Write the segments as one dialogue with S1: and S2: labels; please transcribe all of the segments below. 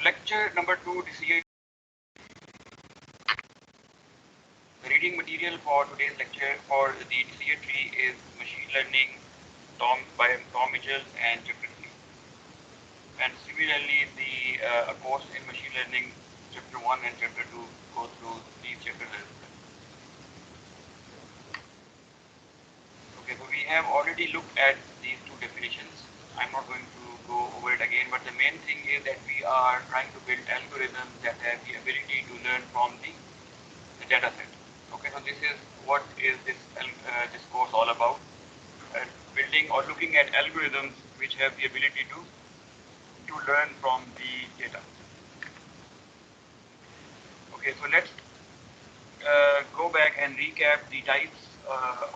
S1: lecture number 2, the reading material for today's lecture for the DCA tree is Machine Learning by Tom Mitchell and Chapter 3. And similarly, the course in Machine Learning Chapter 1 and Chapter 2 go through these chapters as well. Okay, so we have already looked at these two definitions. I'm not going to go over it again, but the main thing is that we are trying to build algorithms that have the ability to learn from the data set. Okay, so this is what is this course all about. Building or looking at algorithms which have the ability to learn from the data. Okay, so let's go back and recap the types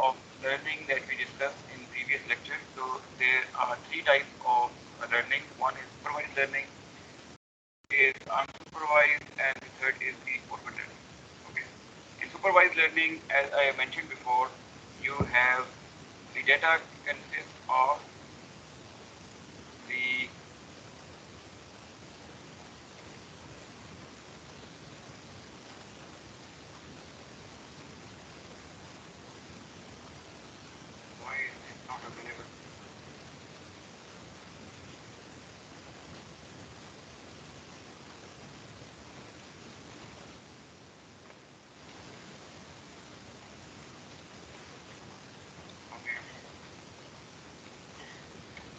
S1: of learning that we discussed in previous lecture. So there are three types of learning. One is supervised learning, is unsupervised, and the third is the open learning. Okay. In supervised learning, as I mentioned before, you have the data consists of the why is it not available?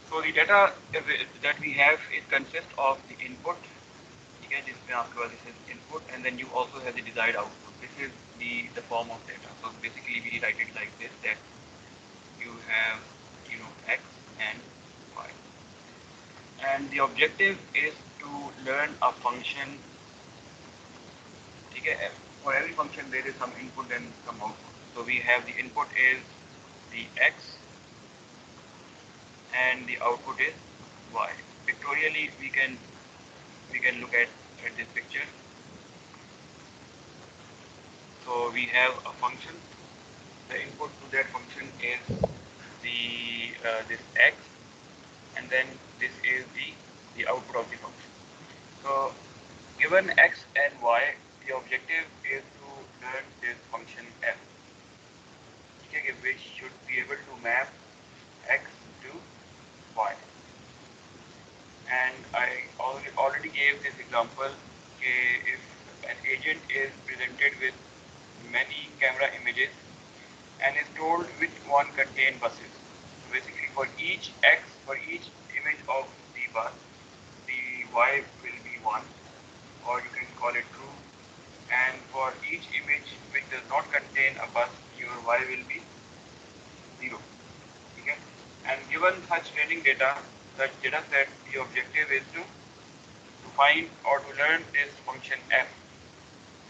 S1: So the data that we have, it consists of the input. Okay, this is input, and then you also have the desired output. This is the form of data. So basically, we write it like this: that you have x and y, and the objective is to learn a function. Okay, for every function there is some input and some output. So we have the input is the x, and the output is y. Pictorially, we can look at this picture. So we have a function. The input to that function is the this x, and then this is the output of the function. So given x and y, the objective is to learn this function f, okay, which should be able to map x to y. And I already gave this example. Okay, if an agent is presented with many camera images and is told which one contain buses. So basically, for each image of the bus, the y will be 1, or you can call it true. And for each image which does not contain a bus, your y will be 0. Okay? And given such training data, such data set, the objective is to find or to learn this function f,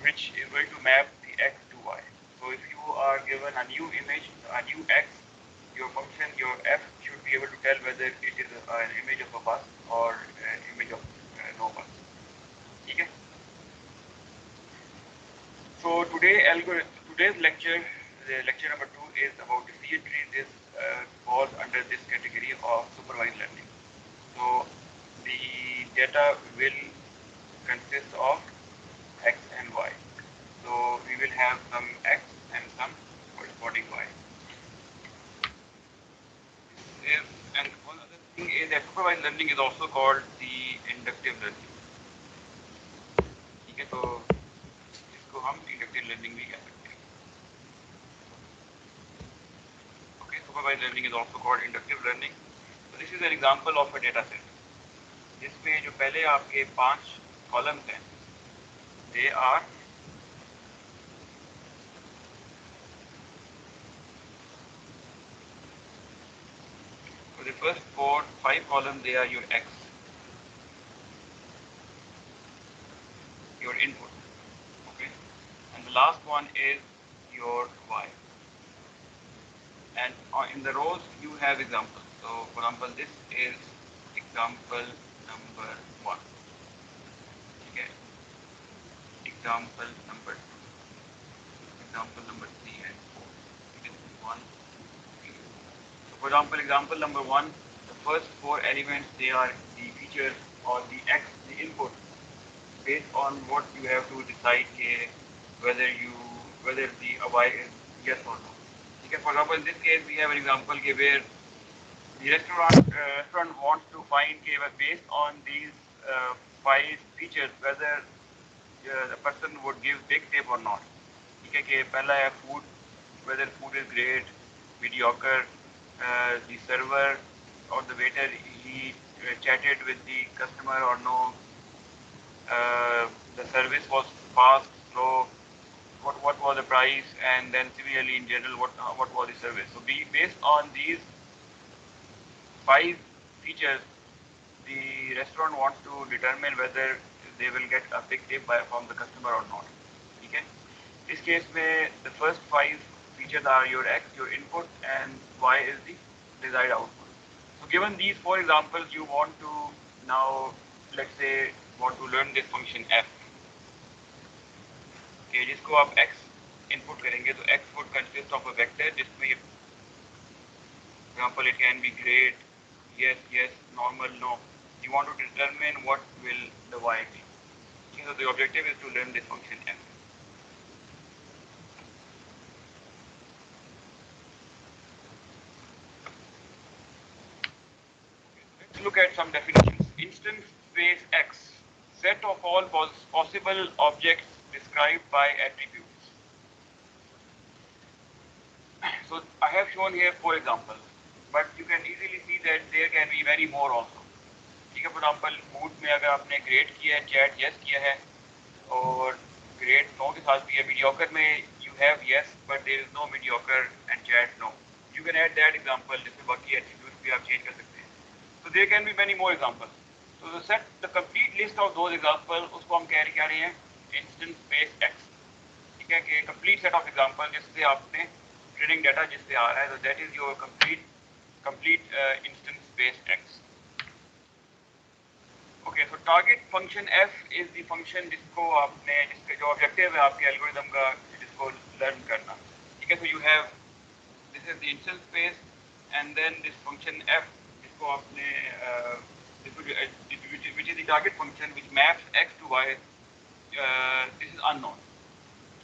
S1: which is going to map the x to y. So if you are given a new image, a new x, your function, your f, should be able to tell whether it is an image of a bus or an image of no bus. Okay? So today's lecture, the lecture number 2, is about the DCA tree. This falls under this category of supervised learning. So the data will consist of x and y. So we will have some x and some corresponding y. And one other thing is that supervised learning is also called the inductive learning. ठीक है, तो इसको हम inductive learning भी कह सकते हैं. Okay, supervised learning is also called inductive learning. So this is an example of a data set. जिसमें जो पहले आपके 5 columns हैं, they are the first 5 columns, they are your x, your input, okay, and the last one is your y, and in the rows you have examples. So for example, this is example number 1, okay, example number 2, example number 3 and 4. It is 1, 3. So for example number 1, the first 4 elements, they are the features or the x, the input based on what you have to decide whether the y is yes or no. Okay, for example, in this case we have an example where the restaurant wants to find based on these five features whether the person would give big tip or not. ठीक है कि पहला है food, whether food is great, mediocre, the server or the waiter he chatted with the customer or no, the service was fast, slow, what was the price, and then similarly in general what was the service. So based on these five features, the restaurant wants to determine whether they will get a big tip from the customer or not. Okay? This case, the first five features are your X, your input, and Y is the desired output. So given these four examples, you want to now, let's say, want to learn this function F. Okay, जिसको आप X input करेंगे, तो X would consist of a vector, जिसमें, for example, it can be great, yes, yes, normal, no. You want to determine what will the Y be. Okay, so the objective is to learn this function F. Let's look at some definitions. Instance space X, set of all possible objects described by attributes. So I have shown here four examples, but you can easily see that there can be many more also. ठीक है, for example, mood में अगर आपने great किया है, chat yes किया है, और great no के साथ भी है, mediocre में you have yes, but there is no mediocre and chat no. You can add that example, जिसमें बाकी attributes भी आप change कर सकते हैं. So there can be many more examples. So to set the complete list of those examples, उसको हम क्या रहे हैं? Instance space X. ठीक है कि complete set of examples जिससे आपने training data जिससे आ रहा है, so that is your complete instance space X. Okay, so target function F is the function जिसको आपने जिसके जो objective है आपके algorithm का जिसको learn करना. ठीक है, so you have this is the instance space and then this function F जिसको आपने which is the target function which maps X to Y. This is unknown.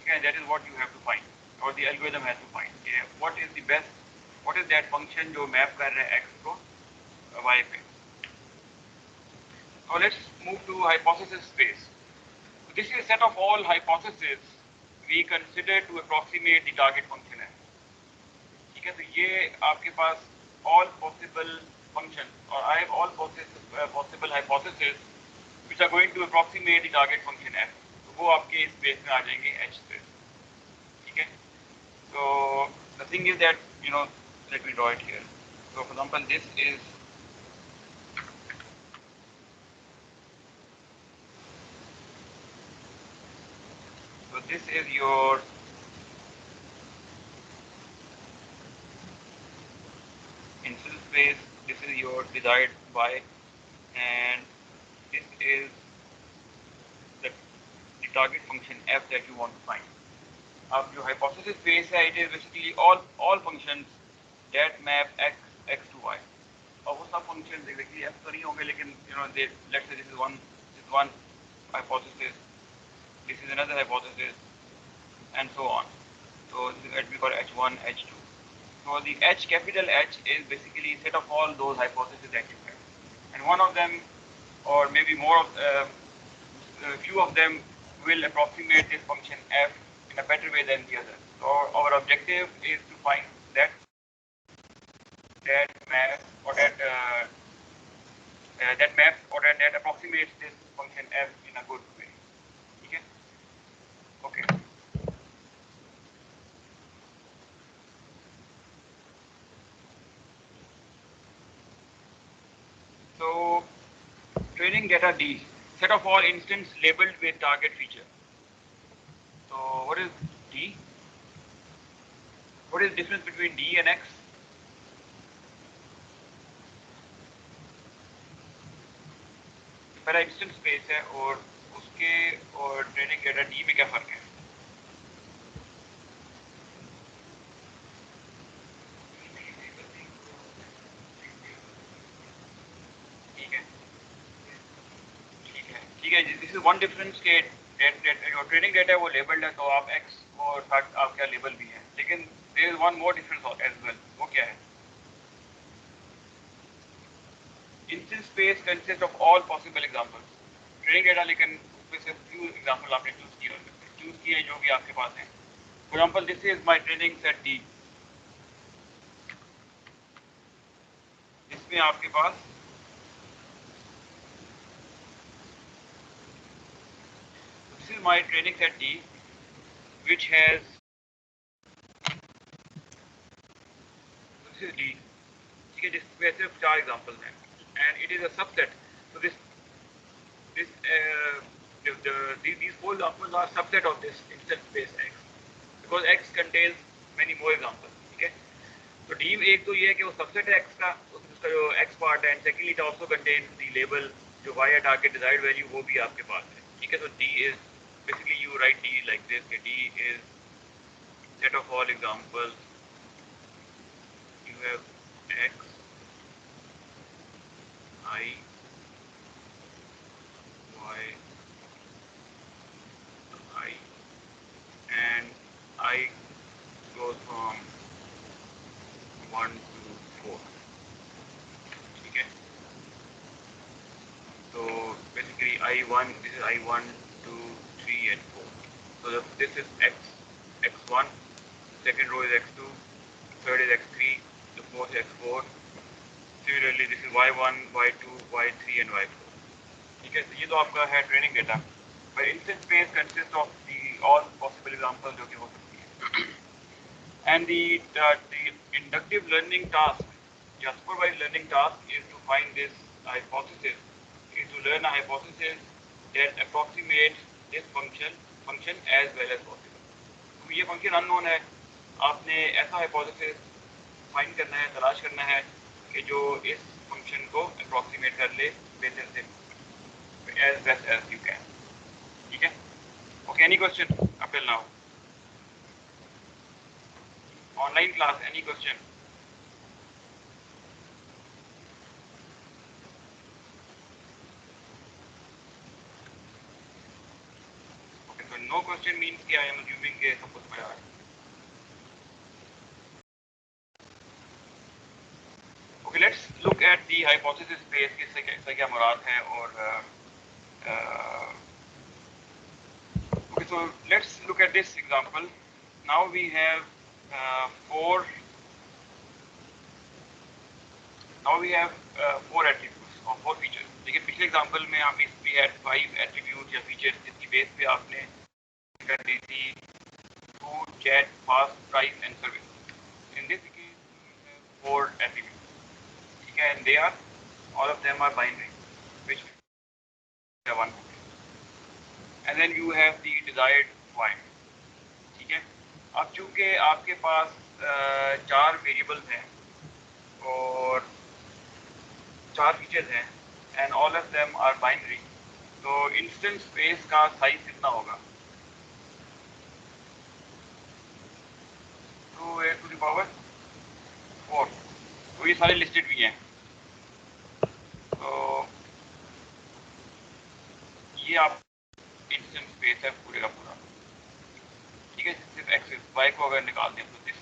S1: Okay, that is what you have to find, or the algorithm has to find. Yeah, what is the best? What is that function जो map कर रहा है X को Y पे? Now let's move to hypothesis space. So this is a set of all hypotheses we consider to approximate the target function है. ठीक है, तो ये आपके पास all possible functions, or I have all possible hypotheses which are going to approximate the target function F. तो वो आपके space में आ जाएंगे H space. ठीक है, so the thing is that, you know, let me draw it here. So for example, this is your instance space, this is your desired Y, and this is the target function F that you want to find. अब जो hypothesis space है, it is basically all functions that map x to y. और वो सब functions exactly f तो नहीं होंगे, लेकिन you know let's say this is one hypothesis, this is another hypothesis, and so on. So let me call h1, h2. So the h, capital H, is basically a set of all those hypotheses that you have, and one of them, or maybe more of a few of them, will approximate this function f in a better way than the other. So our objective is to find that maps or that approximates this function f in a good way. Okay. Okay. So training data D, set of all instance labeled with target feature. So what is D? What is the difference between D and X? पहला instance space है और उसके और training data D में क्या फर्क है? ठीक है, ठीक है, ठीक है, दिस इज वन डिफरेंस के जो ट्रेनिंग डेटा है वो लेबल्ड है, तो आप एक्स और फैक्ट आपका लेबल भी है, लेकिन there is one more difference as well. वो क्या है? Instance space consist of all possible examples. Training data, लेकिन उसमें से फ्यू एग्जांपल आपने चूज किए जो भी आपके पास हैं। For example, this is my training set D. इसमें आपके पास this is my training set D, which has this is D. ठीक है, जिसमें सिर्फ 4 एग्जांपल्स हैं, and it is a subset. So this these 4 examples are subset of this instance space X, because X contains many more examples. ठीक है, तो D एक तो ये है कि वो सबसेट है X का, उसका जो X पार्ट है, and secondly it also contains the label जो Y है टारगेट डिजायर्ड वैल्यू, वो भी आपके पास है। ठीक है, तो D is basically you write D like this, कि D is set of all examples. You have X, I, Y, I, and I goes from 1 to 4. ठीक है, so basically I1, this is I1, 2, 3 and 4. So this is X1, second row is X2, third is X3, the fourth is X4. Similarly, this is Y1, Y2, Y3 and Y4. ठीक है, तो ये तो आपका है training data. पर instance space consist of the all possible example जो कि हो सकती है। And the inductive learning task या supervised learning task is to find this hypothesis, is to learn a hypothesis that approximates this function as well as possible. तो ये function unknown है, आपने ऐसा हाइपोथेसिस फाइंड करना है, तलाश करना है कि जो इस फंक्शन को अप्रोक्सीमेट कर ले बेहतर से as best as you can. ठीक है, okay, any question up till now? Online class, any question? No question means कि I am assuming कि सब कुछ बराबर है। Okay, let's look at the hypothesis space, कि इससे क्या मुराद है, और okay, so let's look at this example. Now we have four attributes or 4 features. देखिए, पिछले एग्जाम्पल में we had 5 attributes या features जिसकी बेस पे आपने कर दी थी food, chat, fast, price and service. In this case, we have 4 attributes. ठीक है, and they are, all of them are binary, which are 1. And then you have the desired y. ठीक है, अब चूंकि आपके पास 4 वेरिएबल्स हैं और 4 फीचर्स हैं, and all of them are binary, तो इंस्टेंस स्पेस का साइज कितना होगा? 2a to the power 4. तो ये सारे लिस्टेड भी हैं, तो ये आप इंस्टेंस स्पेस है पूरे का पूरा। ठीक है, सिर्फ एक्स वाई को अगर निकाल दें तो this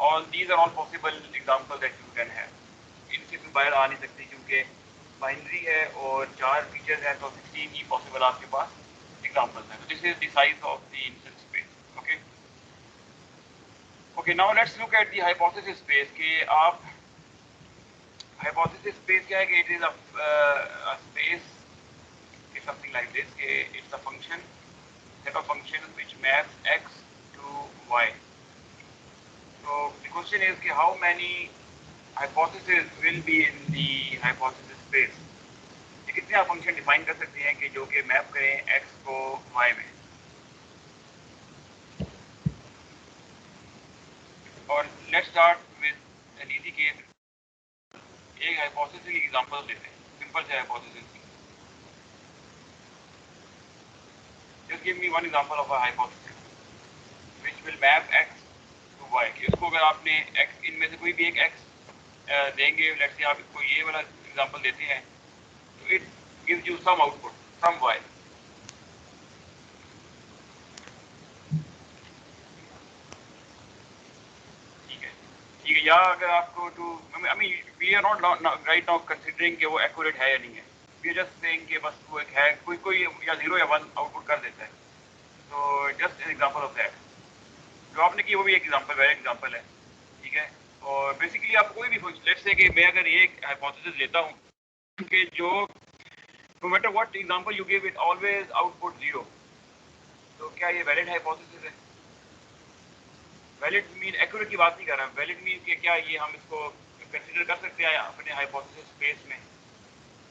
S1: all these are all possible example that you can have. इनसे कोई बाहर आ नहीं सकती क्योंकि बाइनरी है और 4 फीचर्स हैं, तो 16 ही पॉसिबल आपके पास एग्जांपल्स हैं। तो this is the size of the instance space. Okay okay, now let's look at the hypothesis space. कि आप हाइपोथेसिस स्पेस क्या है? कि it is a space something like this, it's a function, set of functions which maps x to y. So the question is how many hypotheses will be in the hypothesis space. ये कितने आप function define कर सकते हैं कि जो कि map करें x को y में? और let's start with an easy case. एक हाइपोथेसिस की एग्जांपल लेते हैं, सिंपल से hypothesis. Just give me one example of a hypothesis which will map x to y. इसको अगर आपने x, इनमें से कोई भी एक x देंगे, let's say आप इसको ये वाला एग्जांपल देते हैं, तो it gives you some output, some y. ठीक है, या अगर आपको to I mean we are not right now considering कि वो एक्यूरेट है या नहीं है, वी आर जस्ट सेइंग कि बस वो एक है, कोई या 0 या 1 आउटपुट कर देता है। तो just an example of that जो आपने की वो भी एक एग्जांपल वेरी एग्जांपल है, ठीक है। और बेसिकली आप कोई भी लेट्स से कि मैं अगर ये हाइपोथेसिस लेता हूँ कि जो no matter what example you give it always output 0, तो क्या ये वैलिड हाइपोथेसिस है? वैलिड मीन एक्यूरेट की बात नहीं कर रहा, वैलिड मीन कि क्या ये हम इसको कंसीडर कर सकते हैं अपने हाइपोथेसिस स्पेस में,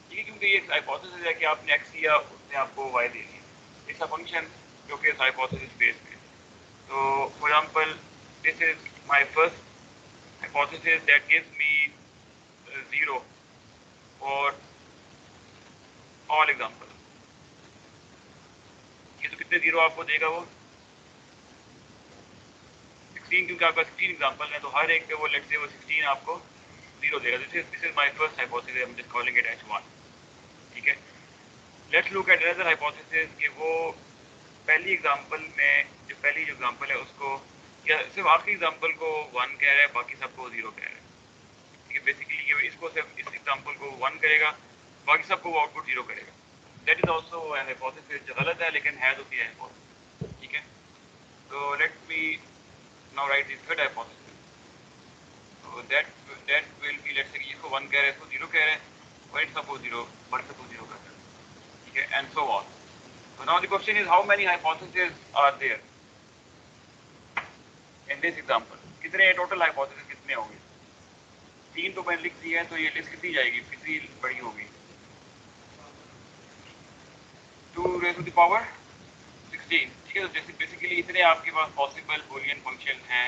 S1: ठीक है, क्योंकि ये हाइपोथेसिस है कि आपने एक्स किया उसने आपको वाई दे दिया, इट्स अ फंक्शन जो कि हाइपोथेसिस स्पेस में। तो for example this is my first hypothesis that gives me 0 for all example. ये तो कितने 0 आपको देगा वो 16, क्योंकि आपका 16 एग्जांपल है तो हर एक पे वो लेट्स से वो 16 आपको 0 देगा। This is my first hypothesis, I am just calling it H1, ठीक है। Let's look at another hypothesis कि वो पहली एग्जांपल में जो पहली जो एग्जांपल है उसको या सिर्फ आखिरी एग्जांपल को 1 कह रहा है, बाकी सबको 0 कह रहा है, ठीक है। बेसिकली ये इसको सिर्फ इस एग्जांपल को 1 करेगा, बाकी सबको वो आउटपुट 0 करेगा। दैट इज आल्सो हाइपोथेसिस जो गलत है लेकिन है तो क्या है, ठीक है। तो let me now write the third hypothesis. So that will be, let's say इसको 1 कह रहे हैं, इसको 0 कह रहे हैं, y सबको 0, y सबको 0 कर रहे हैं, ठीक है, and so on. So now the question is how many hypotheses are there in this example? कितने टोटल hypotheses कितने होंगे? 3 तो मैंने लिख दिए हैं, तो ये लिस्ट कितनी जाएगी, कितनी बड़ी होगी? 2 raised to the power 16, ठीक है। तो जैसे बेसिकली इतने आपके पास पॉसिबल बूलियन फंक्शन हैं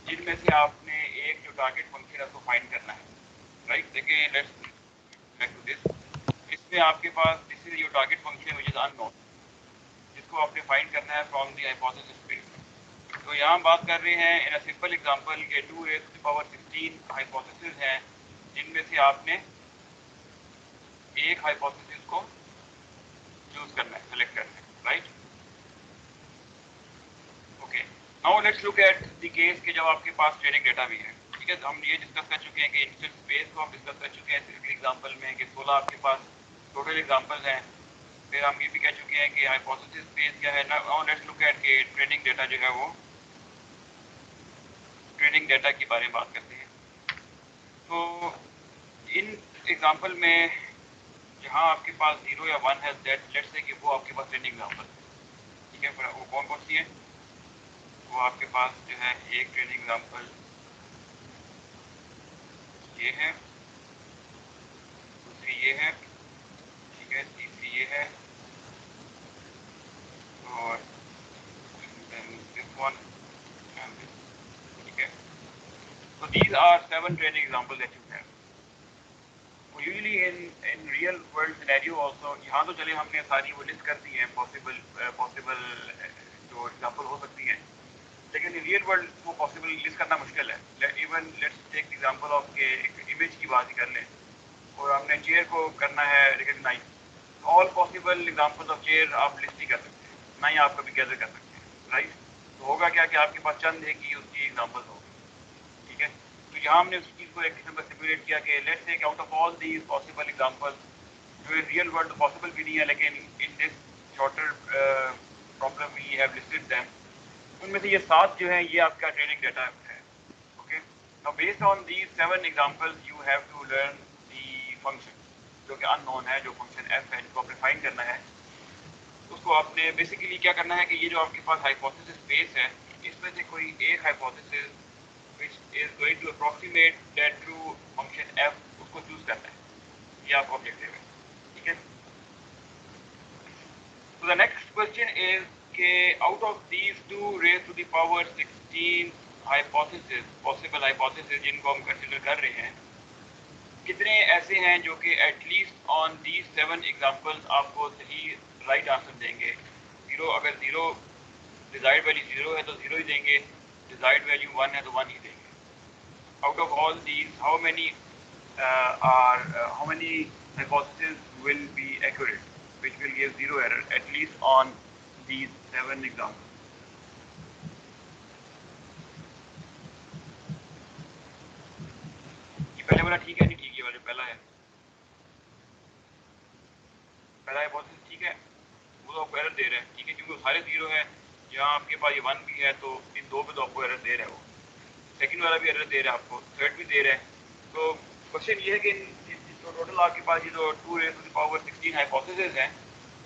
S1: जिनमें से आपने एक जो टारगेट फंक्शन है उसको फाइंड करना है, राइट। देखिए लेट्स बैक टू दिस, इसमें आपके पास this is your target function which is unknown, जिसको आपने फाइंड करना है फ्रॉम द हाइपोथेसिस स्पेस। तो यहाँ बात कर रहे हैं इन अ सिंपल एग्जांपल के 2 raised to the power 16 hypothesis हैं जिनमें से आपने एक हाइपोथेसिस को चूज करना है, सेलेक्ट करना है, right. Okay, now let's look at the case के जब आपके पास ट्रेनिंग डेटा भी है, ठीक है। तो हम ये डिस्कस कर चुके हैं कि इंस्टेंस स्पेस को हम डिस्कस कर चुके हैं सिर्फ एग्जांपल में कि 16 आपके पास टोटल एग्जांपल्स हैं। फिर हम ये भी कह चुके हैं कि हाइपोथेसिस स्पेस क्या है। नाउ लेट्स लुक एट के ट्रेनिंग डेटा जो है वो ट्रेनिंग डेटा के बारे में बात करते हैं। तो इन एग्जांपल में जहाँ आपके पास 0 या 1 है, दैट लेट्स से कि वो आपके पास ट्रेनिंग एग्जांपल, ठीक है। वो कौन कौन सी है? वो आपके पास जो है एक ट्रेनिंग एग्जांपल ये है, दूसरी ये है, ठीक है, तीसरी ये है, और दिस वन एंड दिस, ठीक है। So these are 7 training examples that you have. So usually in real world scenario also, यहाँ तो चले हमने सारी वो लिस्ट कर दी है पॉसिबल जो एग्जांपल हो सकती हैं, लेकिन रियल वर्ल्ड वो पॉसिबल लिस्ट करना मुश्किल है। Even let's take example of के एक इमेज की बात ही कर लें और हमने चेयर को करना है recognize, all possible examples of chair आप लिस्ट नहीं कर सकते, ना ही आप कभी गैदर कर सकते हैं, राइट। तो होगा क्या कि आपके पास चंद है कि उसकी एग्जांपल्स होगी, ठीक है। तो यहाँ हमने उस चीज़ को एक किस्म का सिमुलेट किया कि let's take out of all these possible examples जो रियल वर्ल्ड पॉसिबल भी नहीं है, लेकिन in this shorter problem we have listed them, उनमें से ये 7 जो है ये आपका ट्रेनिंग डेटा है, okay. Now based on these 7 examples you have to learn the function जो कि अननोन है, जो फंक्शन f है जिसको आपने फाइंड करना है। उसको आपने बेसिकली क्या करना है कि ये जो आपके पास हाइपोथेसिस स्पेस है इसमें से कोई एक hypothesis which is going to approximate that true function f उसको चूज करना है, ये आपका ऑब्जेक्टिव है, ठीक है। So the next question is कि out of these 2 raised to the power 16 hypothesis, possible hypothesis जिनको हम कंसिडर कर रहे हैं, कितने ऐसे हैं जो कि एटलीस्ट ऑन these 7 एग्जांपल्स आपको सही राइट आंसर देंगे। 0 अगर 0 डिजायर्ड वैल्यू 0 है तो 0 ही देंगे, डिजायर्ड वैल्यू 1 है तो 1 ही देंगे। Out of all these how many hypotheses will be accurate, which will give 0 error at least on these 7 examples. पहले वाला ठीक है नहीं ठीक, ये वाला पहला है, पहला हाइपोथेसिस ठीक है, वो तो आपको एरर दे रहा है, ठीक है, क्योंकि वो सारे जीरो है, यहाँ आपके पास ये 1 भी है, तो इन दो पे तो आपको एरर दे रहा है वो, सेकंड वाला भी एरर दे रहा है आपको, थर्ड भी दे रहा है। तो क्वेश्चन ये है कि तो टोटल आपके पास ये जो 2⁻16 हाइपोथेसिस हैं,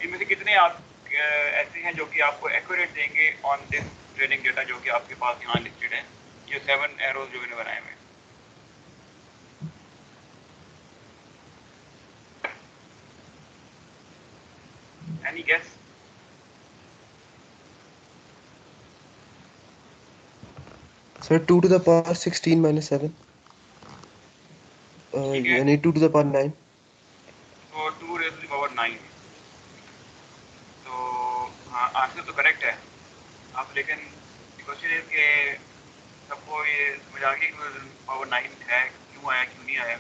S1: इनमें से कितने आप ऐसे हैं जो कि आपको एक्यूरेट देंगे ऑन दिस ट्रेनिंग डेटा जो कि आपके पास यहाँ लिस्टेड है, ये 7 एरोज जो इन्होंने बनाए हुए हैं। Any guess?
S2: Sir 2 to the power 16 minus 7
S1: ठीक है,
S2: यानी 2 to the power 9।
S1: तो 2⁻9, तो हाँ आंसर तो करेक्ट है आप, लेकिन क्वेश्चन है कि सबको ये समझ आ गया कि पावर 9 है, क्यों आया क्यों नहीं आया,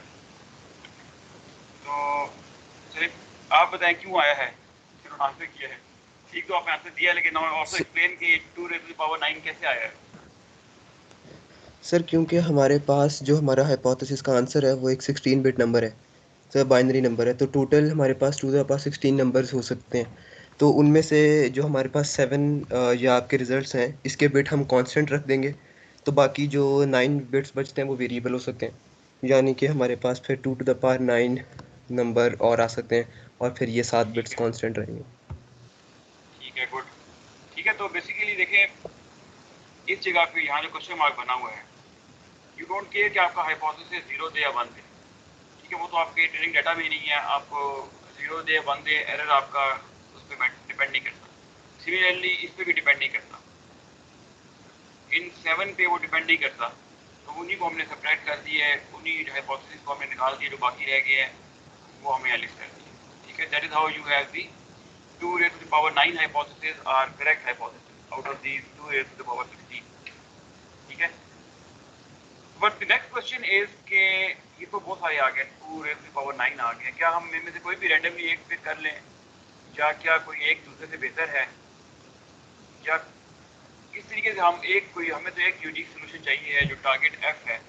S1: तो चलिए आप बताएं क्यों आया है, फिर आंसर किया है, ठीक तो आपने आंसर दिया, लेकिन ऑल्सो एक्सप्लेन कि 2⁻9 कैसे आया है।
S2: सर क्योंकि हमारे पास जो हमारा हाइपोथेसिस का आंसर है वो एक 16 बिट नंबर है सर, बाइनरी नंबर है, तो टोटल हमारे पास 2 to the power 16 नंबर्स हो सकते हैं। तो उनमें से जो हमारे पास 7 या आपके रिजल्ट्स हैं इसके बिट हम कांस्टेंट रख देंगे, तो बाकी जो 9 बिट्स बचते हैं वो वेरिएबल हो सकते हैं, यानी कि हमारे पास फिर 2 to the power 9 नंबर और आ सकते हैं, और फिर ये 7
S1: ठीक
S2: बिट्स
S1: है,
S2: कांस्टेंट रहेंगे।
S1: ठीक है, गुड, ठीक है, तो बेसिकली देखें इस जगह पे यहाँ जो क्वेश्चन मार्क बना हुआ है, यू डोंट केयर कि आपका हाइपोथेसिस 0 दे या 1 दे, ठीक है, वो तो आपके ट्रेनिंग डाटा में नहीं है, आपको 0 दे 1 दे एरर आपका उस पर डिपेंड नहीं करता, सिमिलरली इस पर भी डिपेंड नहीं करता, इन 7 पे वो डिपेंड नहीं करता, तो उन्हीं को हमने सेपरेट कर दिया है, उन्हीं हाइपोथेसिस को हमने निकाल दिया, जो बाकी रह गए हैं वो हमें यहाँ लिस्ट कर दिया, ठीक है, that is how you have the 2⁻9 hypothesis are correct hypothesis out of these 2⁻16, ठीक है। But the next question is के ये तो बहुत सारे आ गए, 2⁻9 आ गए, क्या हम इनमें से कोई भी रैंडमली एक पिक कर लें, या क्या कोई एक दूसरे से बेहतर है, या इस तरीके से हम एक कोई, हमें तो एक यूनिक सोल्यूशन चाहिए है जो टारगेट एफ है,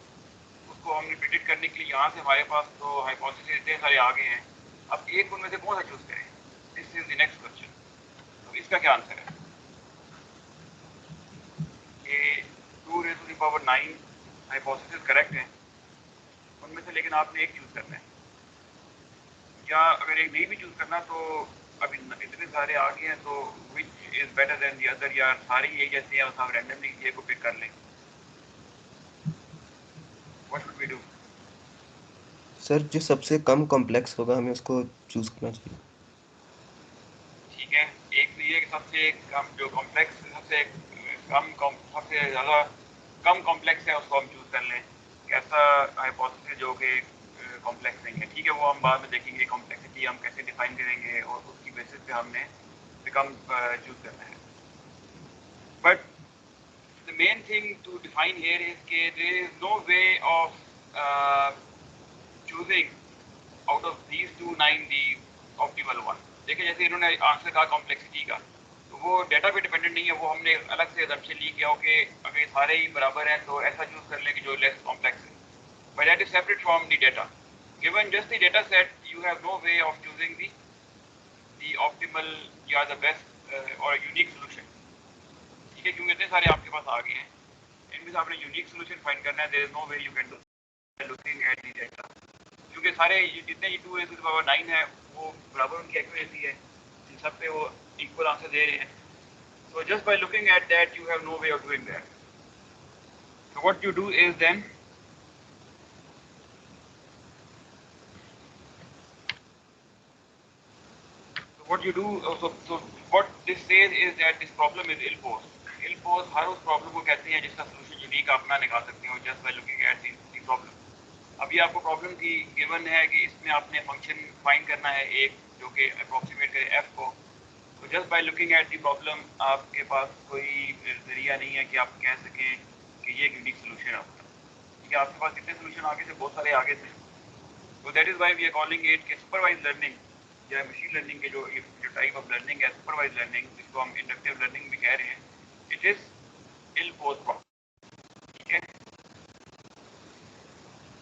S1: उसको हमने प्रिडिक्ट करने के लिए यहाँ से हमारे पास तो हाइपोथेसिस इतने सारे आ गए हैं, अब एक उनमें से कौन सा चूज करें, this is the next question. तो इसका क्या आंसर है कि 2⁻9 हाइपोथेसिस करेक्ट है उनमें से, लेकिन आपने एक चूज करना है, या अगर एक नहीं भी चूज करना तो अभी इतने सारे आ गए हैं, तो which is better than the other, या सारे ये जैसे हैं हम रैंडमली ये को पिक कर लें, what should we do.
S2: Sir जो सबसे कम कॉम्प्लेक्स होगा हमें उसको चूज करना चाहिए।
S1: ठीक है, एक तो ये कि सबसे कम जो कॉम्प्लेक्स, सबसे सबसे ज़्यादा कम कॉम्प्लेक्स है उसको हम चूज कर लें, कैसा हाइपोथेसिस जो कि कॉम्प्लेक्स नहीं है, ठीक है, वो हम बाद में देखेंगे कॉम्प्लेक्सिटी हम कैसे डिफाइन करेंगे और उसकी बेसिस पे हमने कम चूज करना है। But the main thing to define here is that there is no way of choosing out of these two nine the optimal one। देखिए जैसे इन्होंने आंसर कहा कॉम्प्लेक्सिटी का, तो वो डेटा पे डिपेंडेंट नहीं है, वो हमने अलग से assumption ली किया हो कि अगर सारे ही बराबर हैं तो ऐसा चूज कर लें कि जो लेस कॉम्प्लेक्स है, but that is separate from the data, given just the data set you have no way of choosing the optimal या the best or unique solution, ठीक है, क्योंकि इतने सारे आपके पास आ गए हैं, इनमें से आपने यूनिक सोल्यूशन फाइंड करना है, there is no way you can do looking at the data, क्योंकि सारे जितने 2⁻9 है वो बराबर उनकी एक्यूरेसी है, इन सब पे वो इक्वल आंसर दे रहे हैं, so just by looking at that you have no way of doing that, so what you do is then what you do so what this says is that this problem is ill posed, हर उस problem को कहते हैं जिसका solution unique आप ना निकाल सकते हो just by looking at the problem. अभी आपको प्रॉब्लम की गिवन है कि इसमें आपने फंक्शन फाइंड करना है एक जो कि अप्रोक्सीमेट करे एफ को, तो just by looking at the problem आपके पास कोई जरिया नहीं है कि आप कह सकें कि ये यूनिक सोल्यूशन है आपका, ठीक है, आपके पास कितने सोल्यूशन आगे थे, बहुत सारे आगे थे, तो that is why we are calling it के सुपरवाइज लर्निंग या मशीन लर्निंग के जो टाइप ऑफ लर्निंग है सुपरवाइज लर्निंग, जिसको हम इंडक्टिव लर्निंग भी कह रहे हैं, it is ill posed problem, ठीक है।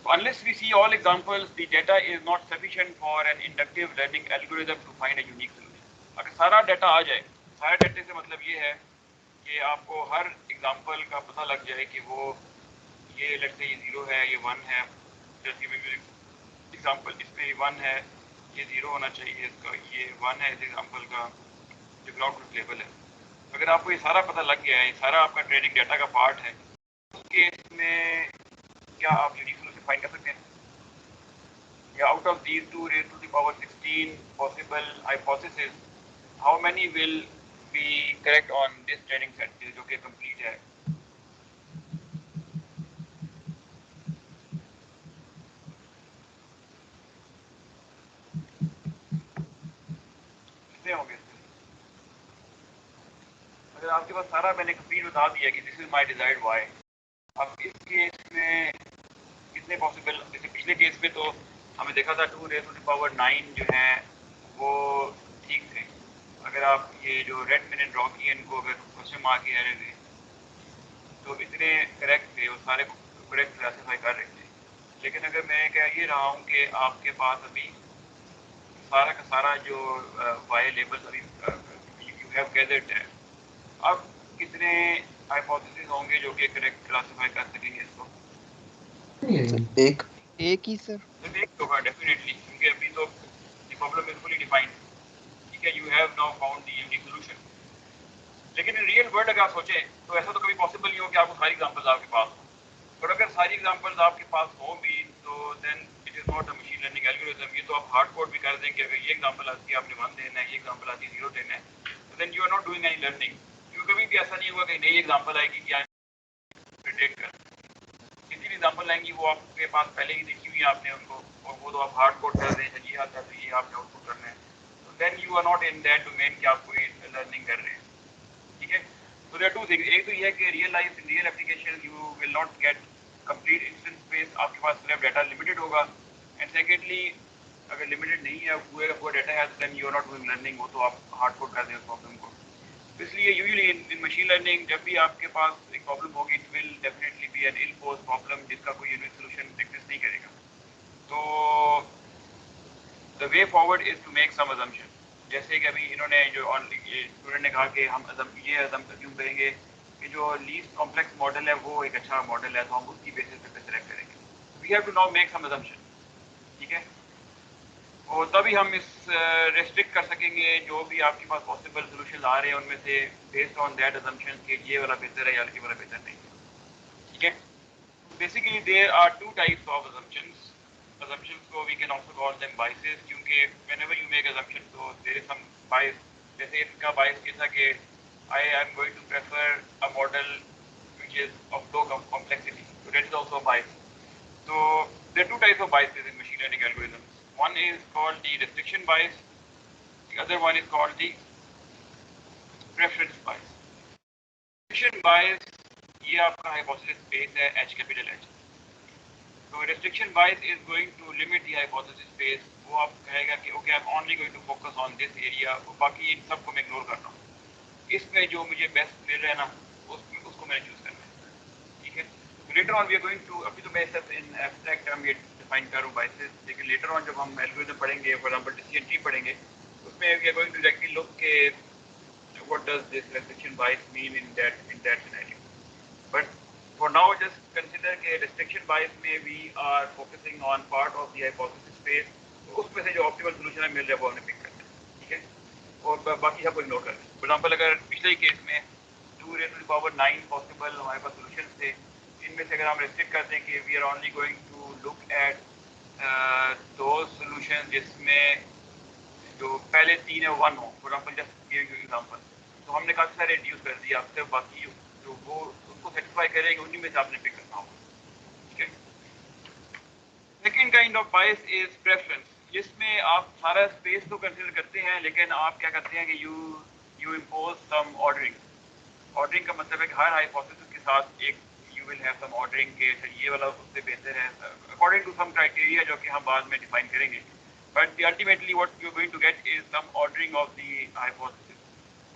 S1: So unless we see all examples, the data is not sufficient for an inductive learning algorithm to find a unique solution. अगर सारा डाटा आ जाए, सारे डाटे से मतलब ये है कि आपको हर एग्जाम्पल का पता लग जाए कि वो ये लेट्स से ये 0 है, ये 1 है, जैसे एग्जाम्पल इसमें 1 है, ये 0 होना चाहिए, इसका ये 1 है इस एग्जाम्पल का, जो ग्राउंड ट्रूथ लेवल है। अगर आपको ये सारा पता लग गया है, ये सारा आपका ट्रेनिंग डाटा का पार्ट है, उस केस में क्या आप यूनिक सोल्यूशन फाइंड कर सकते हैं? या out of these 2 raised to the power 16 possible hypothesis, how many will be correct on this training set जो कि complete है? कितने होंगे? अगर आपके पास सारा मैंने कंप्लीट बता दिया कि this is my desired Y, अब इस केस में कितने पॉसिबल, जैसे पिछले केस में तो हमें देखा था 2 raised to the power 9 जो है वो ठीक थे। अगर आप ये जो रेड मैंने ड्रॉ किए इनको अगर क्वेश्चन मार्क के एरे थे तो इतने करेक्ट थे, वो सारे करेक्ट क्लासीफाई कर रहे थे। लेकिन अगर मैं कह ये रहा हूँ कि आपके पास अभी सारा का सारा जो वाई लेबल्स अभी यू हैव गैदर्ड है, अब कितने हाइपोथेसिस होंगे जो कि करेक्ट क्लासिफाई कर सकेंगे इसको?
S2: एक
S3: ही सर।
S1: तो एक होगा डेफिनेटली, क्योंकि अभी तो प्रॉब्लम इज फुली डिफाइंड, ठीक है, you have now found the unique solution. लेकिन इन रियल वर्ल्ड अगर आप सोचें तो ऐसा तो कभी पॉसिबल नहीं हो कि आपको सारी एग्जांपल्स आपके पास हो, और अगर सारी एग्जांपल्स आपके पास हो भी तो then it is not a machine learning algorithm. ये तो आप हार्ड कोड भी कर देंगे, अगर ये एग्जांपल आती है आपने 1 देना है, ये एग्जांपल आती है 0 देना है, तो then you are not doing any learning. क्योंकि कभी भी ऐसा नहीं होगा कि नई एग्जांपल आएगी क्या प्रिडिक्ट कर, जितनी एग्जांपल आएंगी वो आपके पास पहले ही देखी हुई है आपने उनको, और वो तो आप हार्ड कोड कर दें, ये आता है तो ये आपने आउटपुट करना है, तो then you are not in that domain कि आप कोई लर्निंग कर रहे हैं, ठीक है। तो देयर आर 2 थिंग्स, एक तो ये है कि real life in real application you will not get complete instance space, आपके पास सिर्फ डाटा लिमिटेड होगा, एंड सेकेंडली अगर लिमिटेड नहीं है वो डाटा है तो then you are not doing learning, वो तो आप हार्ड कोड कर दें उस प्रॉब्लम को। इसलिए यूजुअली इन मशीन लर्निंग जब भी आपके पास एक प्रॉब्लम होगी it will definitely be an ill posed problem जिसका कोई यूनिक सॉल्यूशन एग्जिस्ट नहीं करेगा। तो the way forward is to make some assumption, जैसे कि अभी इन्होंने जो स्टूडेंट ने कहा कि हम ये अज्यूम करेंगे कि जो लीस्ट कॉम्प्लेक्स मॉडल है वो एक अच्छा मॉडल है, तो हम उसकी बेसिस पे सेलेक्ट करेंगे। We have to now make some assumption, ठीक है, और तभी हम इस रेस्ट्रिक्ट कर सकेंगे जो भी आपके पास पॉसिबल सॉल्यूशन आ रहे हैं उनमें से बेस्ड ऑन दैट अजम्पशन कि ये वाला बेहतर है या ये वाला बेहतर नहीं, ठीक है। Basically there are 2 types of assumptions को we can also call them biases, क्योंकि व्हेनेवर यू मेक assumption तो देयर इज सम बायस। जैसे इसका बायस ये था कि I am going to prefer a model which is of low complexity, so that is also a bias. So there are 2 types of biases in machine learning algorithms. One is called the restriction bias, the other one is called the preference bias. Restriction bias ये आपका hypothesis space है H capital H. So restriction bias is going to limit the hypothesis space. वो आप कहेगा कि okay I'm only going to focus on this area, वो बाकी इन सबको मैं ignore कर रहा हूँ। इसमें जो मुझे best मिल रहा है ना उसको मैंने choose करना है, ठीक है। So later on we are going to, अभी तो मैं सिर्फ in abstract term ये define कर रहा हूँ biases, लेकिन later on जब हम algorithm पढ़ेंगे, for example decision tree पढ़ेंगे, उसमें we are going to directly look के what does this restriction bias mean in that scenario. But for now just consider कि restriction bias में we are focusing on part of the hypothesis space, तो उसमें से जो optimal solution है मिल रहा है वो हमने pick करना है, ठीक है, और बाकी सबको ignore करना है। For example अगर पिछले केस में 2 raised to the power 9 possible हमारे पास solutions थे, इनमें से अगर हम restrict कर दें कि we are only going to look at those solutions जिसमें जो पहले 3 है 1 हो, for example just give you example, तो हमने काफी सारे reduce कर दिए, आपसे बाकी जो वो उसको सेटिस्फाई करेंगे उन्हीं में से आपने पिक करना होगा, ठीक है। Second kind of bias is preference, जिसमें आप सारा स्पेस तो कंसिडर करते हैं लेकिन आप क्या करते हैं कि you impose some ordering. Ordering का मतलब है कि हर हाइपोथेसिस के साथ एक you will have some ordering के ये वाला उससे बेहतर है अकॉर्डिंग टू सम क्राइटेरिया जो कि हम बाद में डिफाइन करेंगे, but ultimately what you are going to get is some ordering of the hypothesis,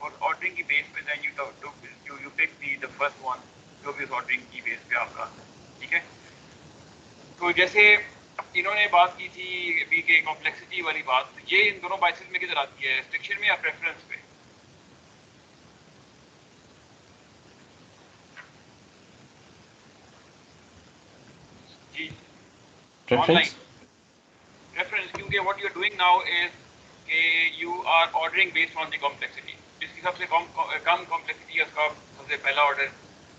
S1: और ऑर्डरिंग की बेस पे then you pick the first one जो भी उस ऑर्डरिंग की बेस पे आपका, ठीक है। तो जैसे इन्होंने बात की थी अभी के कॉम्प्लेक्सिटी वाली बात, ये इन दोनों बाइसेस में किधर आती है, रिस्ट्रिक्शन में या प्रेफरेंस पे? जी
S3: Preference?
S1: प्रेफरेंस, क्योंकि what you are doing now is कि you are ordering based on the complexity, जिसकी सबसे कम कॉम्प्लेक्सिटी है उसका सबसे पहला ऑर्डर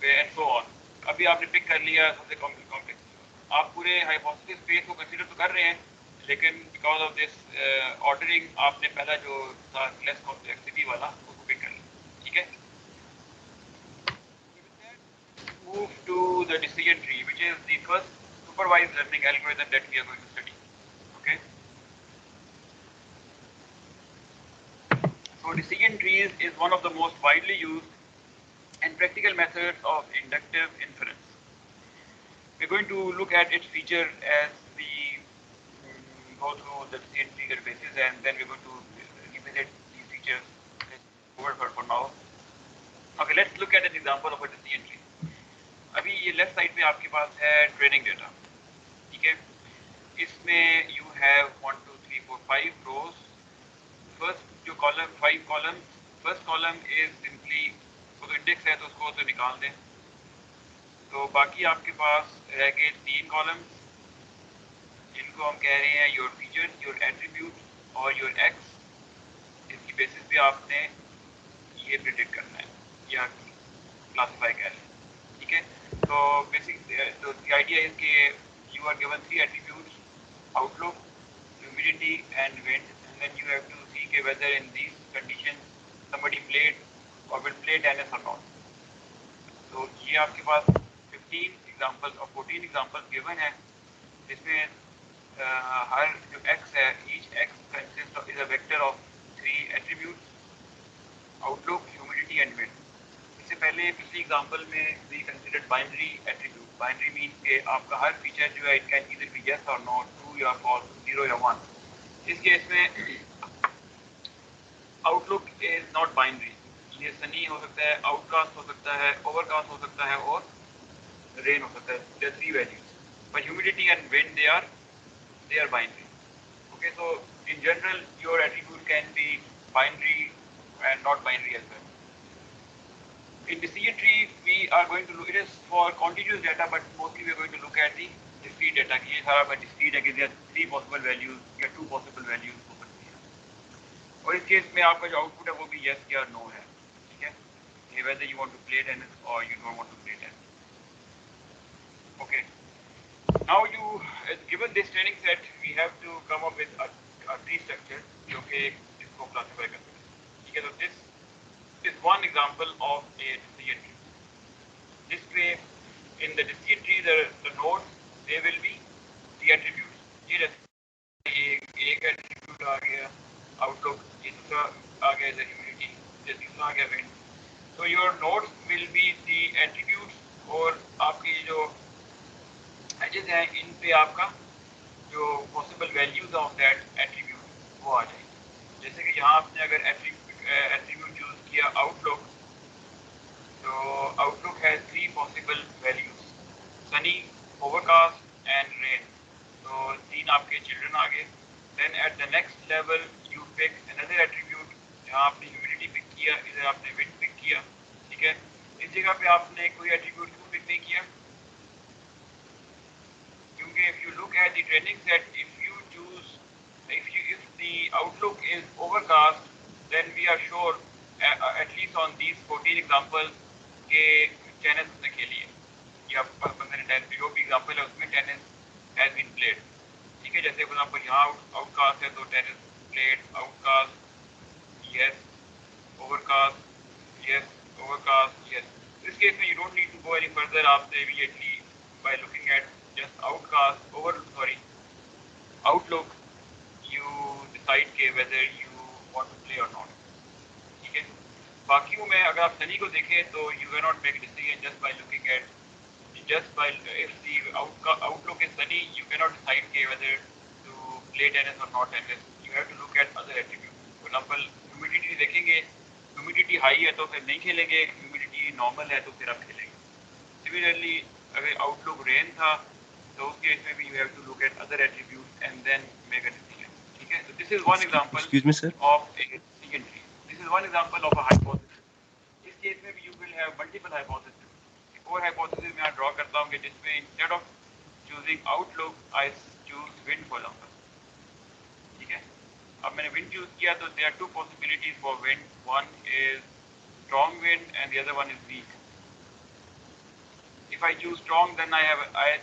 S1: पे एंड सो ऑन। अभी आपने पिक कर लिया सबसे कॉम्प्लेक्सिटी, आप पूरे हाइपोथेसिस स्पेस को कंसीडर तो कर रहे हैं, लेकिन बिकॉज ऑफ दिस ऑर्डरिंग आपने पहला जो था लेस कॉम्प्लेक्सिटी वाला उसको पिक कर लिया, ठीक है। Move to the decision tree, which is the first supervised learning algorithm that we are going to study. Okay. So decision trees is one of the most widely used and practical methods of inductive inference. We're going to look at its feature as we go through the decision tree databases, and then we're going to revisit these features over for now. Okay, let's look at an example of a decision tree. अभी ये left side पे आपके पास है training data, ठीक है। इसमें you have 1 2 3 4 5 rose. First जो column 5 column, first column is simply वो तो इंडेक्स है तो उसको तो निकाल दें। तो बाकी आपके पास रह गए 3 कॉलम्स, जिनको हम कह रहे हैं योर फीचर, योर एट्रीब्यूट और योर एक्स। इसकी बेसिस पे आपने ये प्रिडिक्ट करना है या क्लासीफाई करना है, ठीक है। So the idea is that you are given 3 attributes: outlook, humidity, and wind, and then you have to see whether in these conditions somebody played or will play tennis or not. So ये आपके पास 15 examples और 14 examples given है, जिसमें हर जो x है, each x consists of is a vector of 3 attributes: outlook, humidity, and wind. इससे पहले पिछली एग्जांपल में we considered binary attribute. Binary means के आपका हर फीचर जो है it can either be yes और नो, ट्रू या फॉल्स, 0 या 1। इस केस में आउटलुक इज नॉट बाइनरी, ये सनी हो सकता है, आउटकास्ट हो सकता है, ओवरकास्ट हो सकता है और रेन हो सकता है। They are 3 values, but humidity and wind they are binary. Okay, so in general your attribute can be binary and not binary as well. In decision tree, we are going to look, it is for continuous data, but mostly we are going to look at the discrete data. ये सारा पर discrete है कि there are 3 possible values या 2 possible values हो सकती हैं। और इस केस में आपका जो आउटपुट है वो भी yes या no है, ठीक है। ये whether you want to play tennis or you don't want to play tennis. Okay. Now you, given this training set, we have to come up with a tree structure जो कि इसको classify कर सकते हैं, ठीक है। तो this is one example of a decision tree. This way, in the decision tree, the nodes, they will be the attributes. ये एक attribute आ गया outlook, ये दूसरा आ गया the humidity, ये तीसरा आ गया wind. So your nodes will be the attributes, और आपकी जो edges हैं इन पे आपका जो possible values of that attribute वो आ जाएगी। जैसे कि यहाँ आपने अगर attribute यूज किया outlook, तो outlook has 3 possible values: sunny, overcast, and rain. तो 3 आपके children आ गए। Then at the next level you pick another attribute, जहाँ आपने humidity pick किया, इधर आपने wind pick किया, ठीक है। इस जगह पे आपने कोई attribute क्यों pick नहीं किया? क्योंकि if you look at the training set, if the outlook is overcast, then we are sure at least on these 14 examples के tennis उसने खेली है, या 15 tennis जो भी example है उसमें tennis has been played, ठीक है। जैसे for example यहाँ outcast है तो tennis played, outcast yes, overcast yes, overcast yes. In this case में you don't need to go any further, आप immediately by looking at just outlook you decide के whether you want to play or not, ठीक है। बाकियों में अगर आप सनी को देखें तो you cannot make a decision just by looking at if the outlook is sunny, you cannot decide के whether to play tennis or not tennis. You have to look at other attributes. For example, humidity देखेंगे, humidity high है तो फिर नहीं खेलेंगे, humidity normal है तो फिर आप खेलेंगे। Similarly, अगर outlook rain था those case maybe you have to look at other attributes and then make a decision. Okay, so this is one example
S3: Excuse me, sir.
S1: of a decision tree. This is one example of a hypothesis. इस case में भी you will have multiple hypotheses. एक और hypothesis मैं draw करता हूँ कि जिसमें instead of choosing outlook, I choose wind for example. ठीक है? अब मैंने wind choose किया तो there are two possibilities for wind. One is strong wind and the other one is weak. If I choose strong, then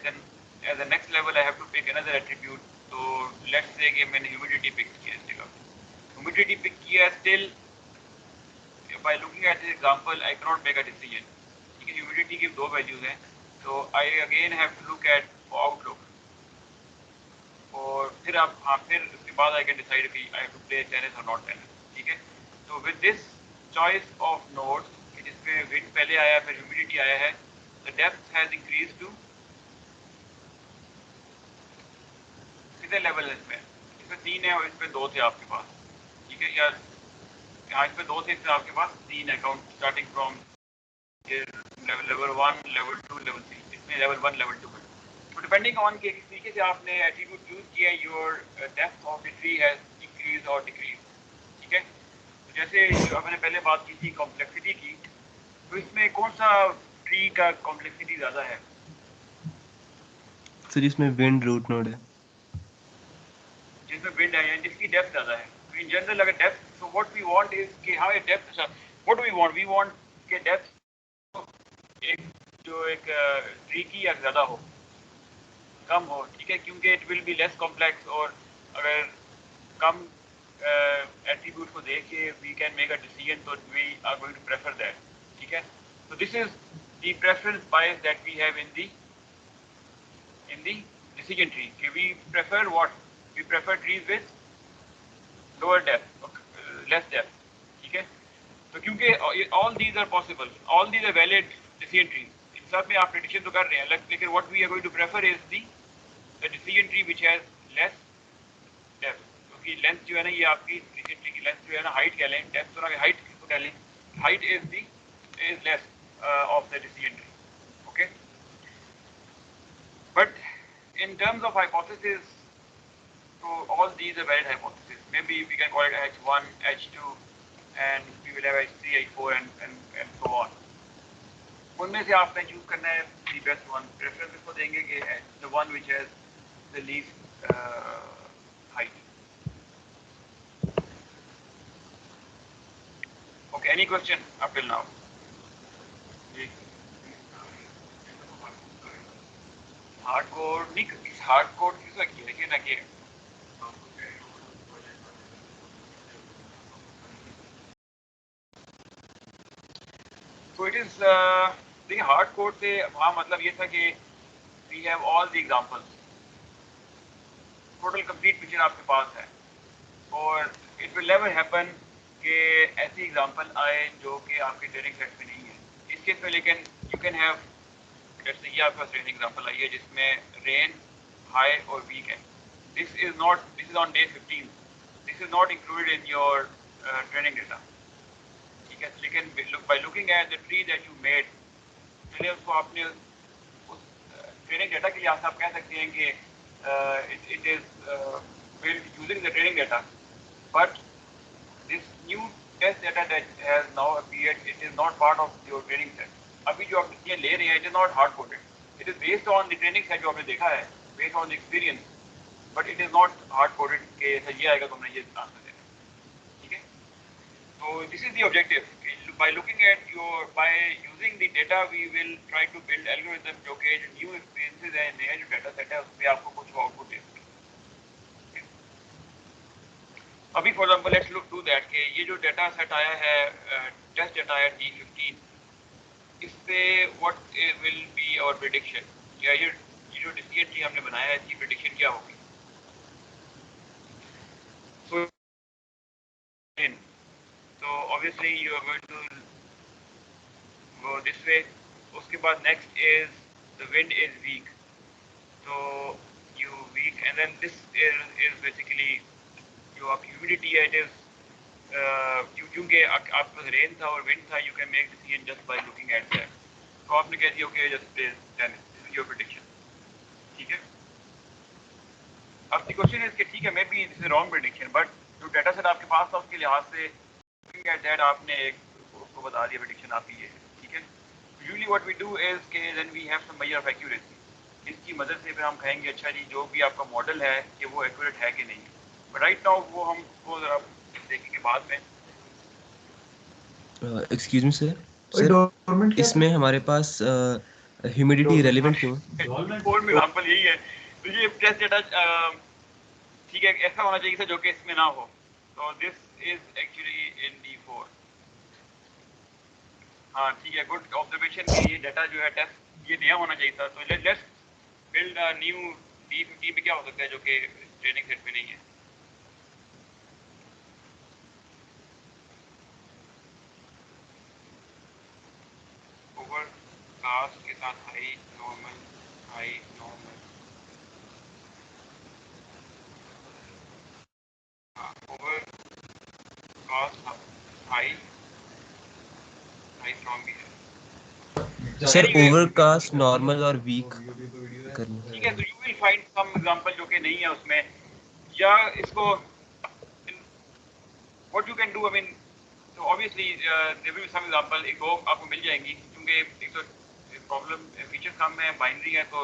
S1: then as the next level I have to pick another attribute. So let's say कि मैंने humidity pick किया इस जगह. Humidity pick किया still. By looking at this example, I cannot make a decision. ठीक है, humidity की दो values हैं. So I again have to look at outlook. और फिर उसके बाद I can decide if I have to play tennis or not tennis. ठीक है. So with this choice of nodes, जिसमें wind पहले आया फिर humidity आया है, the depth has increased to कितने level है इसमें 3 है और इसमें 2 थे आपके पास. ठीक है, या यहाँ इसमें 2 थे, इसमें आपके पास 3 account starting from level 1, level 2, level 3. इसमें level 1, level 2 है. So depending on कि किस तरीके से आपने attribute use किया, your depth of the tree has increased or decreased. ठीक है, तो जैसे मैंने पहले बात की थी complexity की, तो इसमें कौन सा ट्री का complexity ज़्यादा है?
S3: सर इसमें wind root node है.
S1: जिसमें wind है या जिसकी depth ज़्यादा है. In general अगर depth, so what we want is कि हाँ ये depth, what do we want? We want कि depth एक ट्री की या ज़्यादा हो, कम हो. ठीक है, क्योंकि it will be less complex और अगर कम attribute को देख के we can make a decision, so we are going to prefer that. ठीक है, so this is the preference bias that we have in the decision tree. Okay, we prefer what? We prefer trees with lower depth, less depth. ठीक है, तो क्योंकि all these are possible, all these are valid decision trees. इन सब में आप prediction तो कर रहे हैं, लेकिन what we are going to prefer is the decision tree which has less depth. क्योंकि length जो है ना, ये आपकी decision tree की length जो है ना, height कह लें, depth तो ना, height को कह लें, height is less of the decision tree. Okay, but in terms of hypothesis, so all these are valid hypotheses. Maybe we can call it H1, H2, and we will have H3, H4, and so on. उनमें से आपने choose करना है the best one. Preference इसको देंगे कि the one which has the least height. Okay, any question up till now? Hardcore नहीं, hardcore किसका किया है कि ना किया? So it is the hard code से वहाँ मतलब ये था कि we have all the examples, total complete picture आपके पास है, और it will never happen कि ऐसी example आए जो कि आपके training set में नहीं है. इस केस में लेकिन you can have, let's say ये आपके पास training example आई है जिसमें rain high और weak है. This is on day 15. This is not included in your training data. ठीक है, लेकिन by looking at the tree that you made, पहले उसको आपने उस ट्रेनिंग डेटा के लिए आप कह सकते हैं कि it is built using the training data, but this new test data that has now appeared, it is not part of your training set. अभी जो आप डिसीजन ले रहे हैं, it is not hard coded. It is based on the training set जो आपने देखा है, based on the experience, but it is not hard coded कि ये आएगा तो हमने ये आंसर देना. ठीक है, so this is the objective. By looking at by using the data, we will try to build algorithm जो कि new experiences है, नया जो data set है, उसमें आपको कुछ output दे सके. अभी for example, let's look to that कि ये जो data set आया है, test data आया D15, इस पे what will be our prediction? या ये जो decision tree हमने बनाया है, इसकी prediction क्या होगी? So obviously you are going to go this way. उसके बाद next is the wind is weak, so you weak, and then this is basically जो आप humidity है, it is क्योंकि आपके पास rain था और wind था, you can make decision just by looking at that. तो आपने कह दिया okay, just play tennis. This is your prediction. ठीक है। अब द क्वेश्चन इज कि ठीक है, may be this is wrong prediction, but जो डेटा सेट आपके पास था उसके लिहाज से एट दैट आपने एक उसको बता दिया प्रेडिक्शन आपकी ये है, ठीक है। Usually what we do is के then we have some measure of accuracy, इसकी मदद से फिर हम कहेंगे अच्छा जी जो भी आपका मॉडल है कि वो एक्यूरेट है कि नहीं। बट राइट नाउ वो हम वो जरा देखेंगे बाद में।
S3: एक्सक्यूज मी सर, इसमें हमारे पास ह्यूमिडिटी रेलेवेंट क्यों है?
S1: फॉर एग्जांपल यही है, तो ये टेस्ट डेटा ठीक है ऐसा होना चाहिए जो कि इसमें ना हो। तो this is actually in D4। हाँ ठीक है, गुड ऑब्जर्वेशन कि ये डाटा जो है टेस्ट ये नया होना चाहिए था। तो let's build a new D15 में क्या हो सकता है जो कि ट्रेनिंग सेट में नहीं है। ओवरकास्ट के साथ high normal overcast high strong भी है
S3: सर
S1: Anyway,
S3: ओवरकास्ट, नॉर्मल और वीक करना।
S1: ठीक है। तो you will find some example जो कि नहीं है उसमें, या इसको what you can do, I mean तो obviously there will be some example, एक दो आपको मिल जाएंगी क्योंकि एक तो प्रॉब्लम फीचर्स कम है, बाइनरी है, तो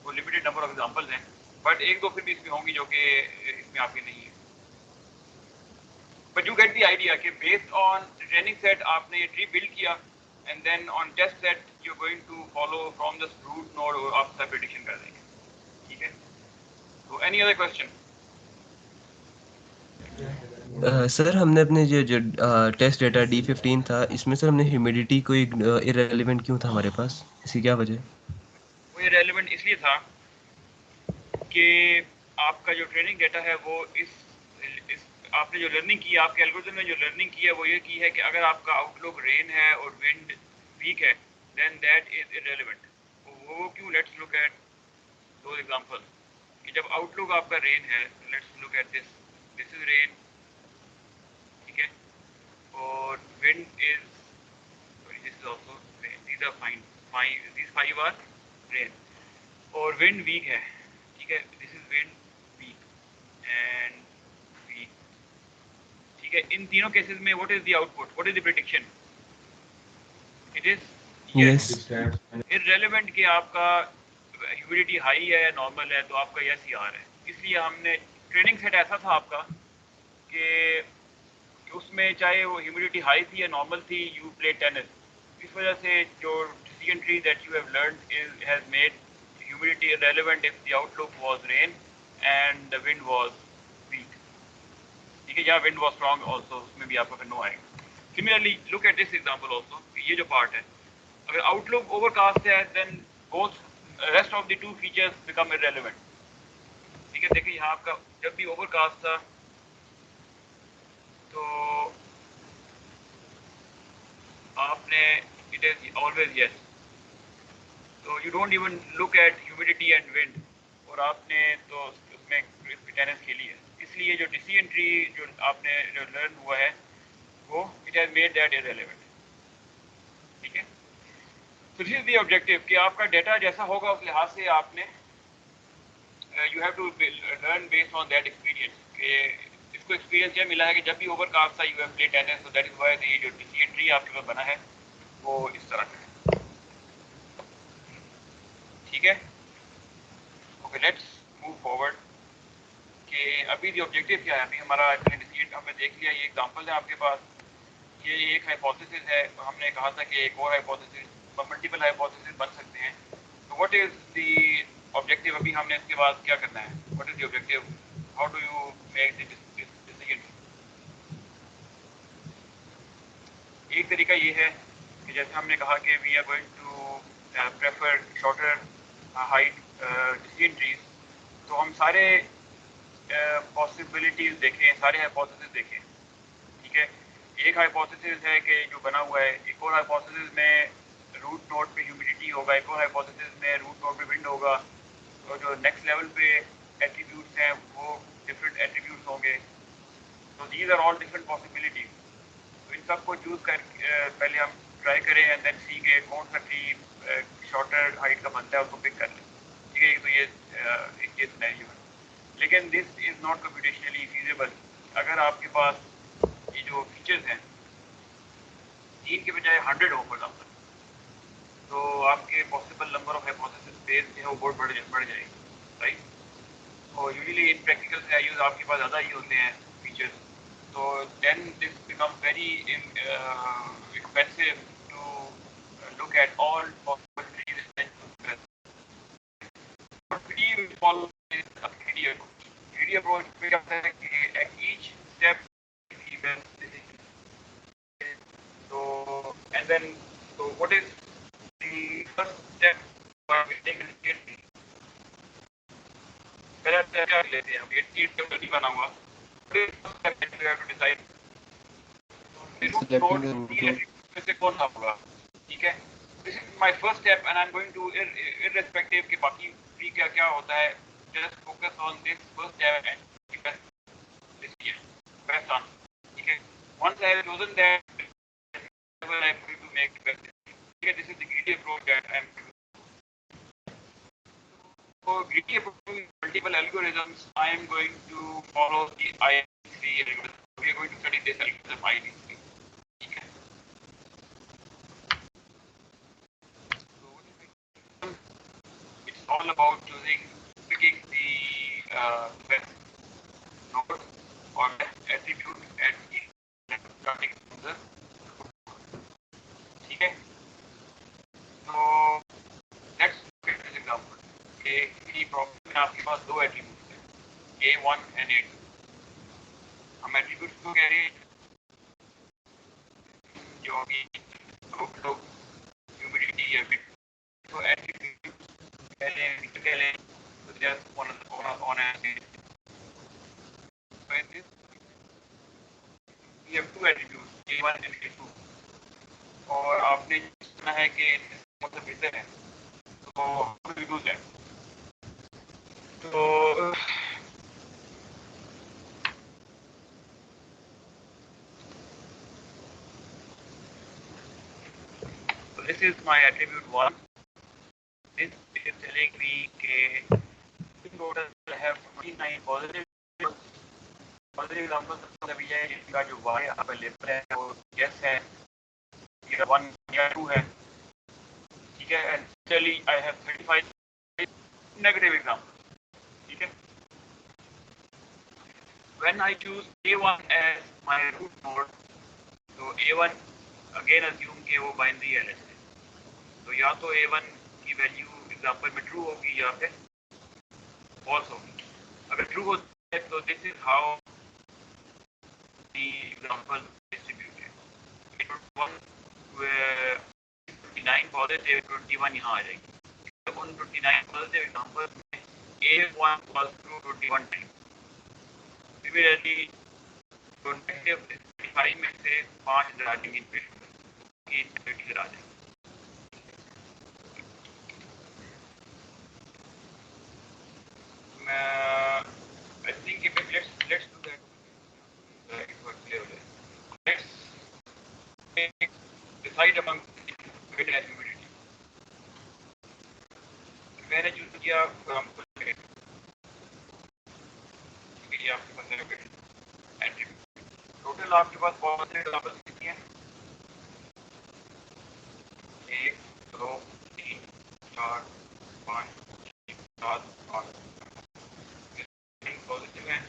S1: वो लिमिटेड नंबर ऑफ एग्जांपल्स हैं, बट एक दो फिर भी इसमें होंगी जो कि इसमें आपके नहीं है। But you get the idea कि बेस्ड ऑन ट्रेनिंग सेट आपने ये ट्री बिल्ड किया and then on test set you are going to follow from the root node और आप सब प्रेडिक्शन कर देंगे, ठीक है। तो एनी अदर क्वेश्चन?
S3: सर हमने अपने जो जो टेस्ट डेटा D15 था, इसमें सर हमने ह्यूमिडिटी को इररेलेवेंट क्यों था हमारे पास? इसकी क्या वजह है?
S1: वो ये रेलिवेंट इसलिए था कि आपका जो ट्रेनिंग डेटा है वो इस आपने जो लर्निंग की है, आपके एल्गोरिथम ने जो लर्निंग की है वो ये की है कि अगर आपका आउटलुक रेन है और विंड वीक है देन दैट इज इररेलेवेंट। वो क्यों? लेट्स लुक एट दो एग्जांपल कि जब आउटलुक आपका रेन है, let's look at this is rain, ठीक है, और wind is sorry this is also rain, these are fine these five are rain, और विंड वीक है, ठीक है, this is wind weak and weak, ठीक है। इन तीनों केसेस में what is the output, what is the prediction? It is
S3: yes.
S1: Irrelevant कि आपका ह्यूमिडिटी हाई है नॉर्मल है, तो आपका यस ही आ रहा है। इसलिए हमने ट्रेनिंग सेट ऐसा था आपका कि उसमें चाहे वो ह्यूमिडिटी हाई थी या नॉर्मल थी, यू प्ले टेनिस। इस वजह से जो decision tree that you have learned is has made humidity irrelevant if the outlook was rain and the wind was weak, ठीक है, या विंड वाज स्ट्रांग आल्सो, उसमें भी आपका फिर नो आएगा। Similarly look at this example also, ये जो पार्ट है अगर आउटलुक ओवरकास्ट है then both rest of the two features become irrelevant, ठीक है। देखिए यहाँ आपका जब भी ओवरकास्ट था तो आपने इट इज ऑलवेज यस, तो you don't even look at humidity and wind, और आपने तो उसमें टेनिस खेली है। इसलिए जो डिसीजन ट्री जो आपने जो लर्न हुआ है वो it has made that irrelevant, ठीक है। तो दिस इज द ऑब्जेक्टिव कि आपका डेटा जैसा होगा उस लिहाज से आपने you have to learn based on that experience. कि इसको एक्सपीरियंस यह मिला है कि जब भी ओवरकास्ट था you have played tennis, so that is why the जो डिसीजन ट्री आपके पास बना है वो इस तरह का है, ठीक है। ओके लेट्स मूव फॉरवर्ड कि अभी द ऑब्जेक्टिव क्या है। अभी हमारा डिसीजन हमने देख लिया, ये एग्जांपल है आपके पास, ये एक हाइपोथेसिस है, हमने कहा था कि एक और हाइपोथेसिस मल्टीपल हाइपोथेसिस बन सकते हैं। तो व्हाट इज द ऑब्जेक्टिव? अभी हमने इसके बाद क्या करना है? What is the objective? How do you make the decision? एक तरीका ये है कि जैसे हमने कहा कि we are going to prefer shorter height decision trees, तो हम सारे पॉसिबिलिटीज देखें, सारे हाइपोथेसिस देखें, ठीक है। एक हाइपोथेसिस है कि जो बना हुआ है, एक और हाइपोथेसिस में रूट नोड पे ह्यूमिडिटी होगा, एक और हाइपोथेसिस में रूट नोड पे विंड होगा, तो जो नेक्स्ट लेवल पे एट्रीब्यूट्स हैं वो डिफरेंट एट्रीब्यूट्स होंगे। तो these are all different possibilities. तो इन सबको चूज कर पहले हम ट्राई करें एंड देन सी के कौन सा ट्री शॉर्टर हाइट का बनता है उसको पिक कर लें, लगेगी तो ये सिनेरियो है, लेकिन this is not computationally feasible. अगर आपके पास ये जो फीचर्स हैं 3 के बजाय 100 हो फॉर एग्जाम्पल, तो आपके possible number of hypothesis base जो है वो बहुत बढ़ जाएगी, राइट। और यूजुअली इन प्रैक्टिकल सिनेरियोज आपके पास ज़्यादा ही होते हैं फीचर्स, तो then this become very expensive to look at all possibilities and follow is a greedy approach. Greedy approach पे क्या होता है कि at each step he will so and then so what is the first step for getting it? पहला step क्या लेते हैं हम? 8 टेबल नहीं बनाऊंगा। फिर first step that we have to decide.
S2: Selecting the root
S1: में से कौन सा होगा? ठीक है? This is my first step and I'm going to irrespective के बाकी भी क्या क्या होता है, just focus on this first step and the best decision, best answer. ठीक है? Once I have chosen that, I am going to make the best decision. ठीक है? This is the greedy approach that I am going to. So greedy approach with multiple algorithms, I am going to follow the IC algorithm. We are going to study this algorithm IC. ठीक है? It's all about picking the best node or best attribute and starting from the ठीक है। तो let's look at this example. कि problem में आपके पास दो attributes हैं A1 and A2। हम एट्रीब्यूट्स को कह रहे हैं जो कि आउटलुक, ह्यूमिडिटी या बिट, तो एट्रीब्यूट कह रहे हैं तो just on a so in this we have two attributes A1 and A2 और आपने सुना है कि मतलब बेहतर है तो हम will do that. तो this is my attribute 1. This is telling me कि in total I have 29 positive examples मतलब ये है जिनका जो y अवेलेबल है वो yes है या 1 या 2 है, ठीक है। and actually I have 35 negative examples, ठीक है। when I choose A1 as my root node, तो A1 again assume कि वो binary LS है, तो या तो A1 की वैल्यू एग्जाम्पल में ट्रू होगी या फिर फॉल्स होगी। अगर ट्रू होती है तो this is how the example distributed. 29 positive 21 यहाँ आ जाएगी, तो उन 29 पॉजिटिव एग्जाम्पल्स में A1 was true 21 time. Similarly तो नेगेटिव 35 में से 5 इधर आ जाएंगे, इधर आ जाएंगे। I think if let's do that. Let's decide among weight and humidity. मैंने चूज किया ये आपके पास है weight. टोटल आपके पास बहुत से एग्जाम्पल्स कितनी हैं? 1 2 3 4 5 6 7 8 पॉजिटिव है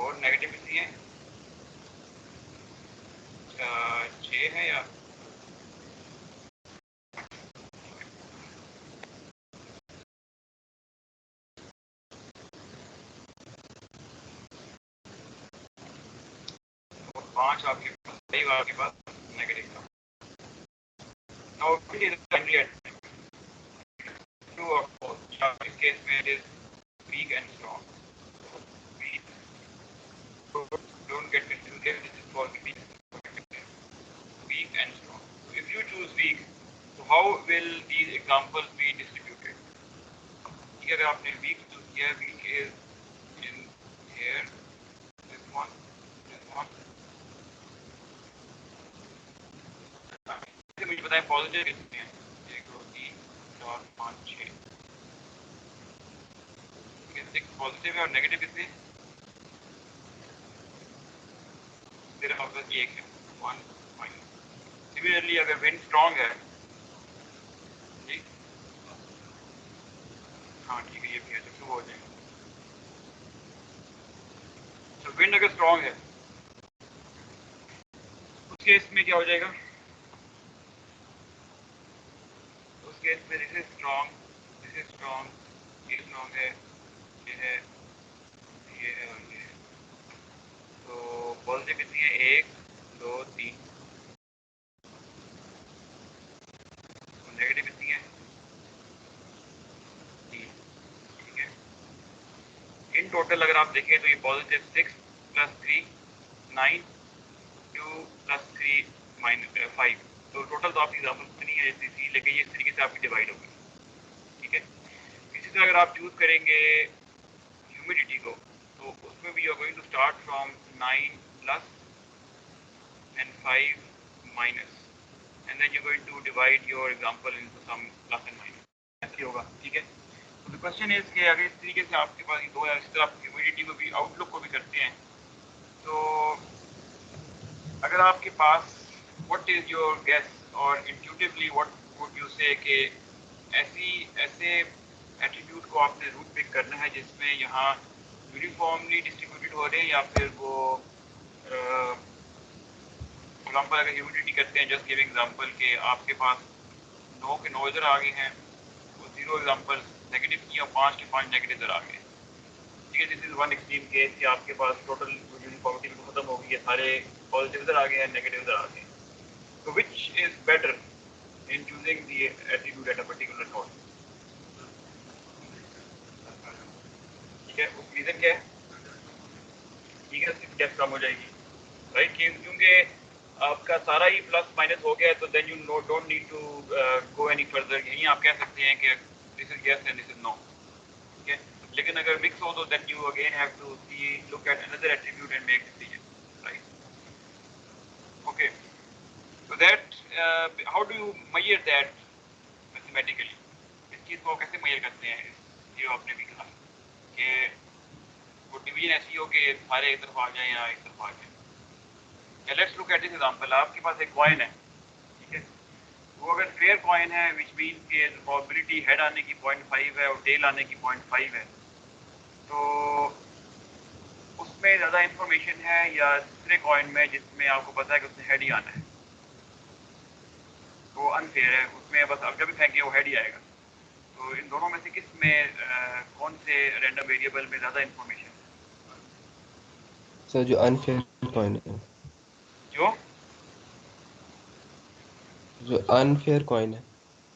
S1: और नेगेटिव कितनी है? 6 है या और 5 आपके पास, 5 आपके पास नेगेटिव का। Now it is finally true और फॉल्स। इस केस में it is weak and strong. Don't get into this. This is called weak and strong. So if you choose weak, so how will these examples be distributed? Here आपने weak choose किया, weak is in here, this one. मुझे बताएं positive कितने हैं? 1 2 3 4 5 positive है और negative कितने? सिर्फ आपका एक है, 1 माइनस। सिमिलरली अगर विंड स्ट्रॉन्ग है जी, हाँ ठीक है, ये भी है तो शुरू हो जाएगा। तो विंड अगर स्ट्रॉन्ग है उस केस में क्या हो जाएगा? उस केस में this is strong, this is strong, ये स्ट्रॉन्ग है, ये है, ये है और ये है। तो पॉजिटिव कितनी है? 1 2 3। तो नेगेटिव कितनी है? 3। ठीक है, इन टोटल अगर आप देखें तो ये पॉजिटिव 6 प्लस 3 9, 2 प्लस 3 माइनस 5। तो टोटल तो आपकी एग्जाम्पल इतनी है जैसी थी, लेकिन ये इस तरीके से आपकी डिवाइड होगी। ठीक है, इसी तरह अगर आप चूज करेंगे ह्यूमिडिटी को, तो उसमें भी you are going to start from 9 plus and 5 minus, and then you're going to divide your example into some plus and minus. ऐसे होगा। ठीक है, तो the question is कि अगर इस तरीके से आपके पास दो या इस तरह आप ह्यूमिडिटी को भी आउटलुक को भी करते हैं, तो अगर आपके पास what is your guess or intuitively what would you say कि ऐसे एट्रीब्यूट को आपने रूट पिक करना है जिसमें यहाँ यूनिफॉर्मली डिस्ट्रीब्यूटेड हो रहे हैं, या फिर वो एग्जाम्पल अगर ह्यूमिडिटी करते हैं, जस्ट गिविंग एग्जाम्पल के आपके पास 9 के 9 इधर आ गए हैं, वो 0 एग्जाम्पल नेगेटिव की और 5 के 5 नेगेटिव इधर आ गए। ठीक है, this is one extreme case कि आपके पास टोटल यूनिफॉर्मिटी बिल्कुल खत्म हो गई है, सारे पॉजिटिव इधर आ गए हैं, नेगेटिव इधर आ गए। तो which is better in choosing the attribute at a particular node? ठीक है, उसका रीजन क्या है? ठीक है, उसकी डेप्थ कम हो जाएगी, राइट? क्योंकि आपका सारा ही प्लस माइनस हो गया है, तो then you don't need to go any further. यहीं आप कह सकते हैं कि this is yes and this is no. ठीक है, लेकिन अगर मिक्स हो तो then you again have to see look at another attribute and make decision, right? Okay, so that how do you measure that mathematically? इस चीज़ को कैसे मेजर करते हैं? ये आपने भी कहा कि वो डिवीजन ऐसी हो कि सारे एक तरफ आ जाए या एक तरफ आ जाए। Let's look at this example. आपके पास एक कॉइन है, ठीक है, वो अगर फेयर कॉइन है विच मीन के प्रोबेबिलिटी हेड आने की 0.5 है और टेल आने की 0.5 है, तो उसमें ज़्यादा इंफॉर्मेशन है या दूसरे कॉइन में जिसमें आपको पता है कि उसने हेड ही आना है? तो अनफेयर है, उसमें बस आप जब भी फेंकिए वो हेड ही आएगा। तो इन दोनों में से किस में कौन से रैंडम वेरिएबल में ज़्यादा इंफॉर्मेशन है?
S2: सर जो अनफेयर कॉइन है,
S1: जो
S2: जो अनफेयर कॉइन है।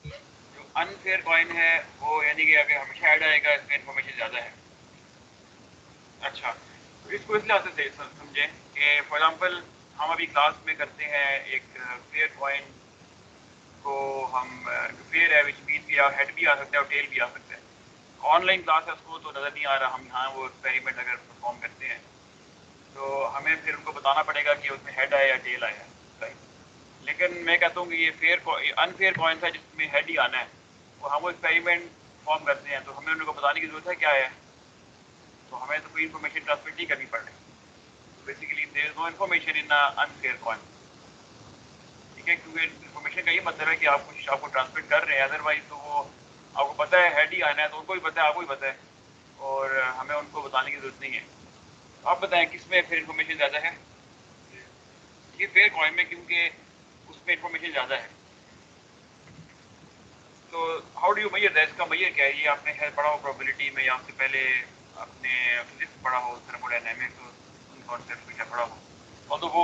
S1: जो अनफेयर कॉइन है वो यानी कि अगर हमेशा हेड आएगा, इसमें इंफॉर्मेशन ज़्यादा है। अच्छा, तो इसको इस लिहाज से समझें कि फॉर एग्जांपल हम अभी क्लास में करते हैं एक फेयर कॉइन को, हम फेयर है विच मीन कि हेड भी आ सकता है और टेल भी आ सकता है। ऑनलाइन क्लास है उसको तो नज़र नहीं आ रहा, हम यहाँ वो एक्सपेरिमेंट अगर परफॉर्म करते हैं तो हमें फिर उनको बताना पड़ेगा कि उसमें हेड आया या टेल आया, राइट? लेकिन मैं कहता हूँ कि ये अनफेयर कॉइन था जिसमें हेड ही आना है, और हम वो एक्सपेरिमेंट परफॉर्म करते हैं, तो हमें उनको बताने की जरूरत है क्या है? तो हमें तो कोई इन्फॉर्मेशन ट्रांसमिट नहीं करनी पड़ रही। Basically there is no information in unfair coin. ठीक है, क्योंकि इन्फॉर्मेशन का ये मतलब है कि आप कुछ आपको ट्रांसमिट कर रहे हैं, अदरवाइज तो वो आपको पता है हेड ही आना है, तो उनको भी पता है, आपको भी पता है, और हमें उनको बताने की जरूरत नहीं है। आप बताएं किस में फिर इन्फॉर्मेशन ज़्यादा है? ये फेयर कॉइन में, क्योंकि उसमें इन्फॉर्मेशन ज़्यादा है। तो how do you measure that? इसका मेजर क्या है? ये आपने है पढ़ा हो प्रोबेबिलिटी में, या आपसे पहले आपने फिजिक्स पढ़ा हो, थर्मोडायनेमिक्स, उन कॉन्सेप्ट में क्या पढ़ा हो? और तो वो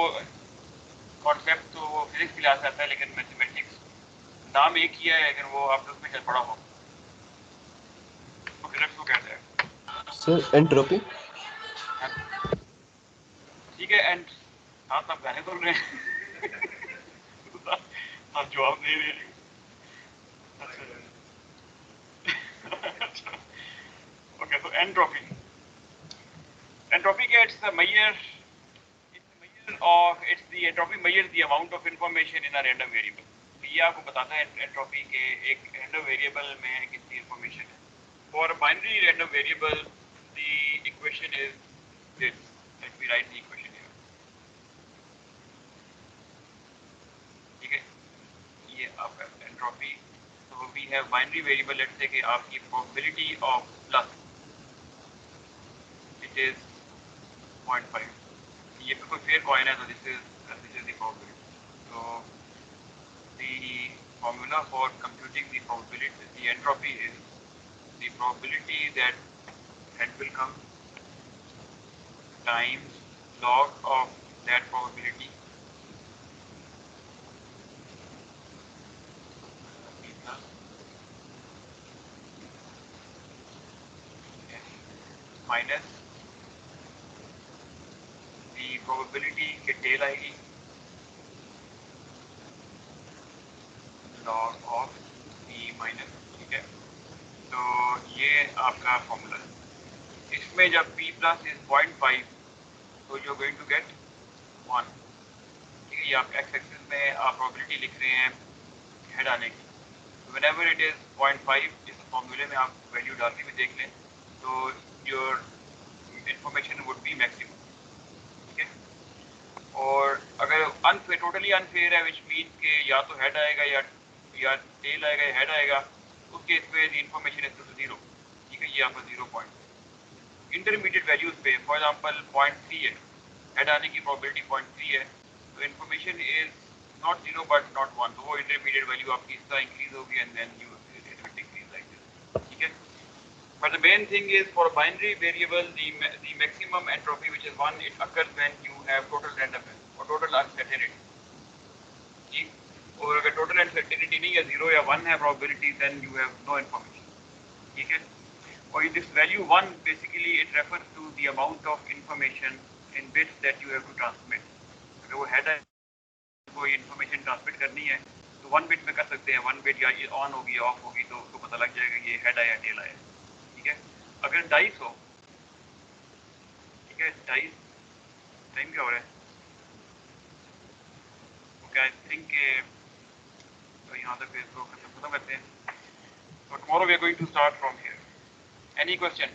S1: कॉन्सेप्ट तो वो फिजिक्स के लिए आता है, लेकिन मैथमेटिक्स नाम एक ही है, लेकिन वो आपने उसमें शायद पढ़ा हो। Okay, let's look at that.
S2: Sir entropy.
S1: ठीक है, एंड आप गाने सुन रहे हैं? आप जवाब नहीं दे रहे। Okay, so entropy. Entropy gets the measure. Entropy measures the amount of information in a random variable. तो ये आपको बताता है एंट्रोपी के एक रैंडम वेरिएबल में कितनी इंफॉर्मेशन है। For binary random variable the equation is this. Let me write the equation here. ठीक है, ये आपका entropy. So we have binary variable. Let's say कि आपकी probability of plus, it is 0.5. ये बिल्कुल fair coin है, so this is the probability. So the formula for computing the probability, the entropy, is the probability that head will come times log of that probability minus the probability के tail आएगी log of p minus. ठीक है, तो ये आपका formula है. इसमें जब p plus is 0.5 तो you're going to get 1. ठीक है, ये आप x एक्सिस में आप प्रोबेबिलिटी लिख रहे हैं हेड आने की. whenever it is 0.5, इस फॉर्मूले में आप वैल्यू डाल के भी देख लें तो your information would be maximum. ठीक है, और अगर अनफेयर, टोटली अनफेयर है, विच मीन के या तो हेड आएगा या टेल आएगा या हेड आएगा, उस केस में द इंफॉर्मेशन इज टू 0. ठीक है, ये आपका 0 पॉइंट. इंटरमीडिएट वैल्यूज पे फॉर एग्जांपल 0.3 है, हेड आने की प्रोबेबिलिटी 0.3 है, तो information is not 0 but not 1. तो वो इंटरमीडिएट वैल्यू आपकी इस तरह इंक्रीज होगी and then you it will decrease like this. ठीक है, but the main thing is for a binary variable, the maximum entropy, which is 1, it occurs when you have total randomness or total uncertainty. ठीक, और अगर total uncertainty नहीं है, 0 या 1 है probability, then you have no information. ठीक है, और this value 1 basically it refers to the amount of information in bits that you have to transmit. अगर वो head है, कोई information transmit करनी है तो 1 bit में कर सकते हैं. 1 bit या ये on होगी ऑफ होगी तो उसको पता लग जाएगा ये head है या tail है. ठीक है, अगर डाइस हो, ठीक है, डाइस टाइम क्या हो रहा है? ओके, आई थिंक तो यहाँ तक इसको खत्म करते हैं. तो tomorrow we are going to start from here. Any question?